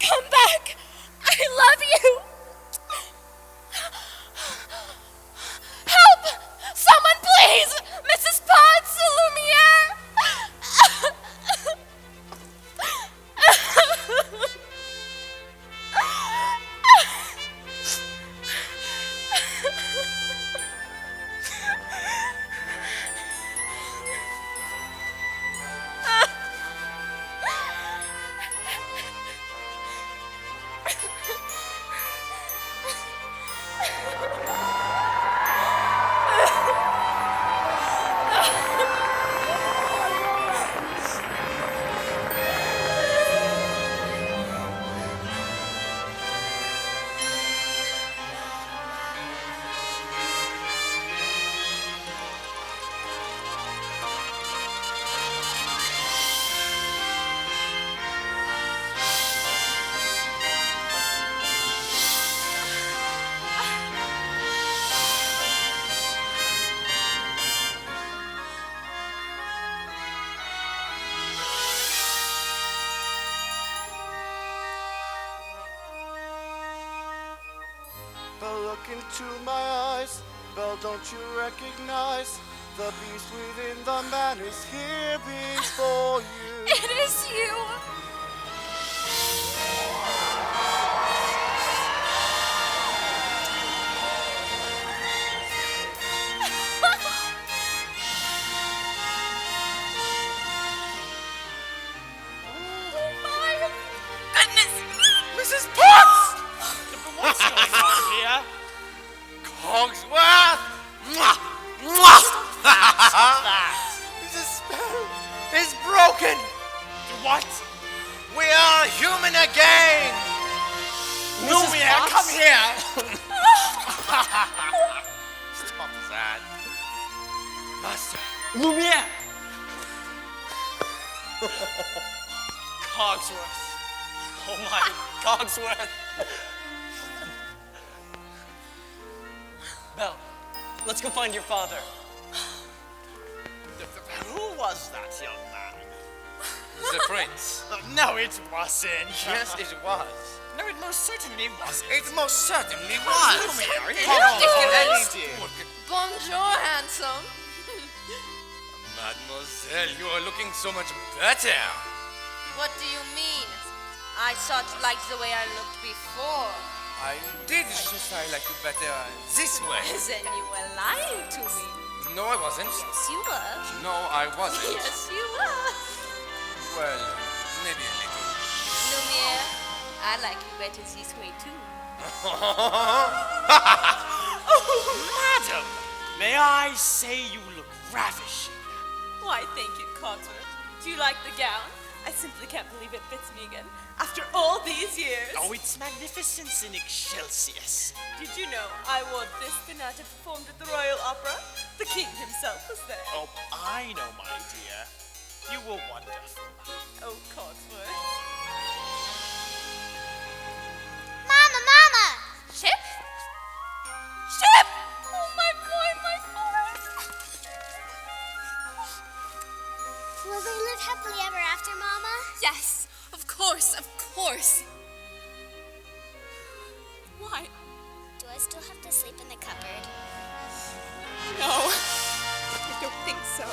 Come back! I love you! Help! Someone please! Mrs. Potts, Lumiere! Belle, look into my eyes. Belle, don't you recognize the beast within the man is here before you? It is you! Mrs. Potts! What's going on here? Cogsworth! Mwah! Mwah! The spell is broken! What? We are human again! Lumiere, come here! Stop that. Master. Lumiere! Cogsworth. Oh my, Cogsworth. Belle, let's go find your father. Who was that young man? The prince. No, it wasn't. Yes, it was. No, it most certainly wasn't. It most certainly was. Lumiere, It come on. was. Bonjour, handsome. Mademoiselle, you are looking so much better. What do you mean? I thought you liked the way I looked before. I did just I like you better this way. Then you were lying to me. No, I wasn't. Yes, you were. No, I wasn't. Yes, you were. Well, maybe a little. Lumiere, I like you better this way too. Madam, may I say you look ravishing? Why, thank you, Cogsworth. Do you like the gown? I simply can't believe it fits me again. After all these years. Oh, it's magnificence in excelsis. Did you know I wore this the night I performed at the Royal Opera? The king himself was there. Oh, I know, my dear. You were wonderful. Oh, Cogsworth. Mama, Mama! Chip? Chip! Oh, my boy, my boy. Will they live happily ever after, Mama? Yes, of course, of course. Why? Do I still have to sleep in the cupboard? No. I don't think so.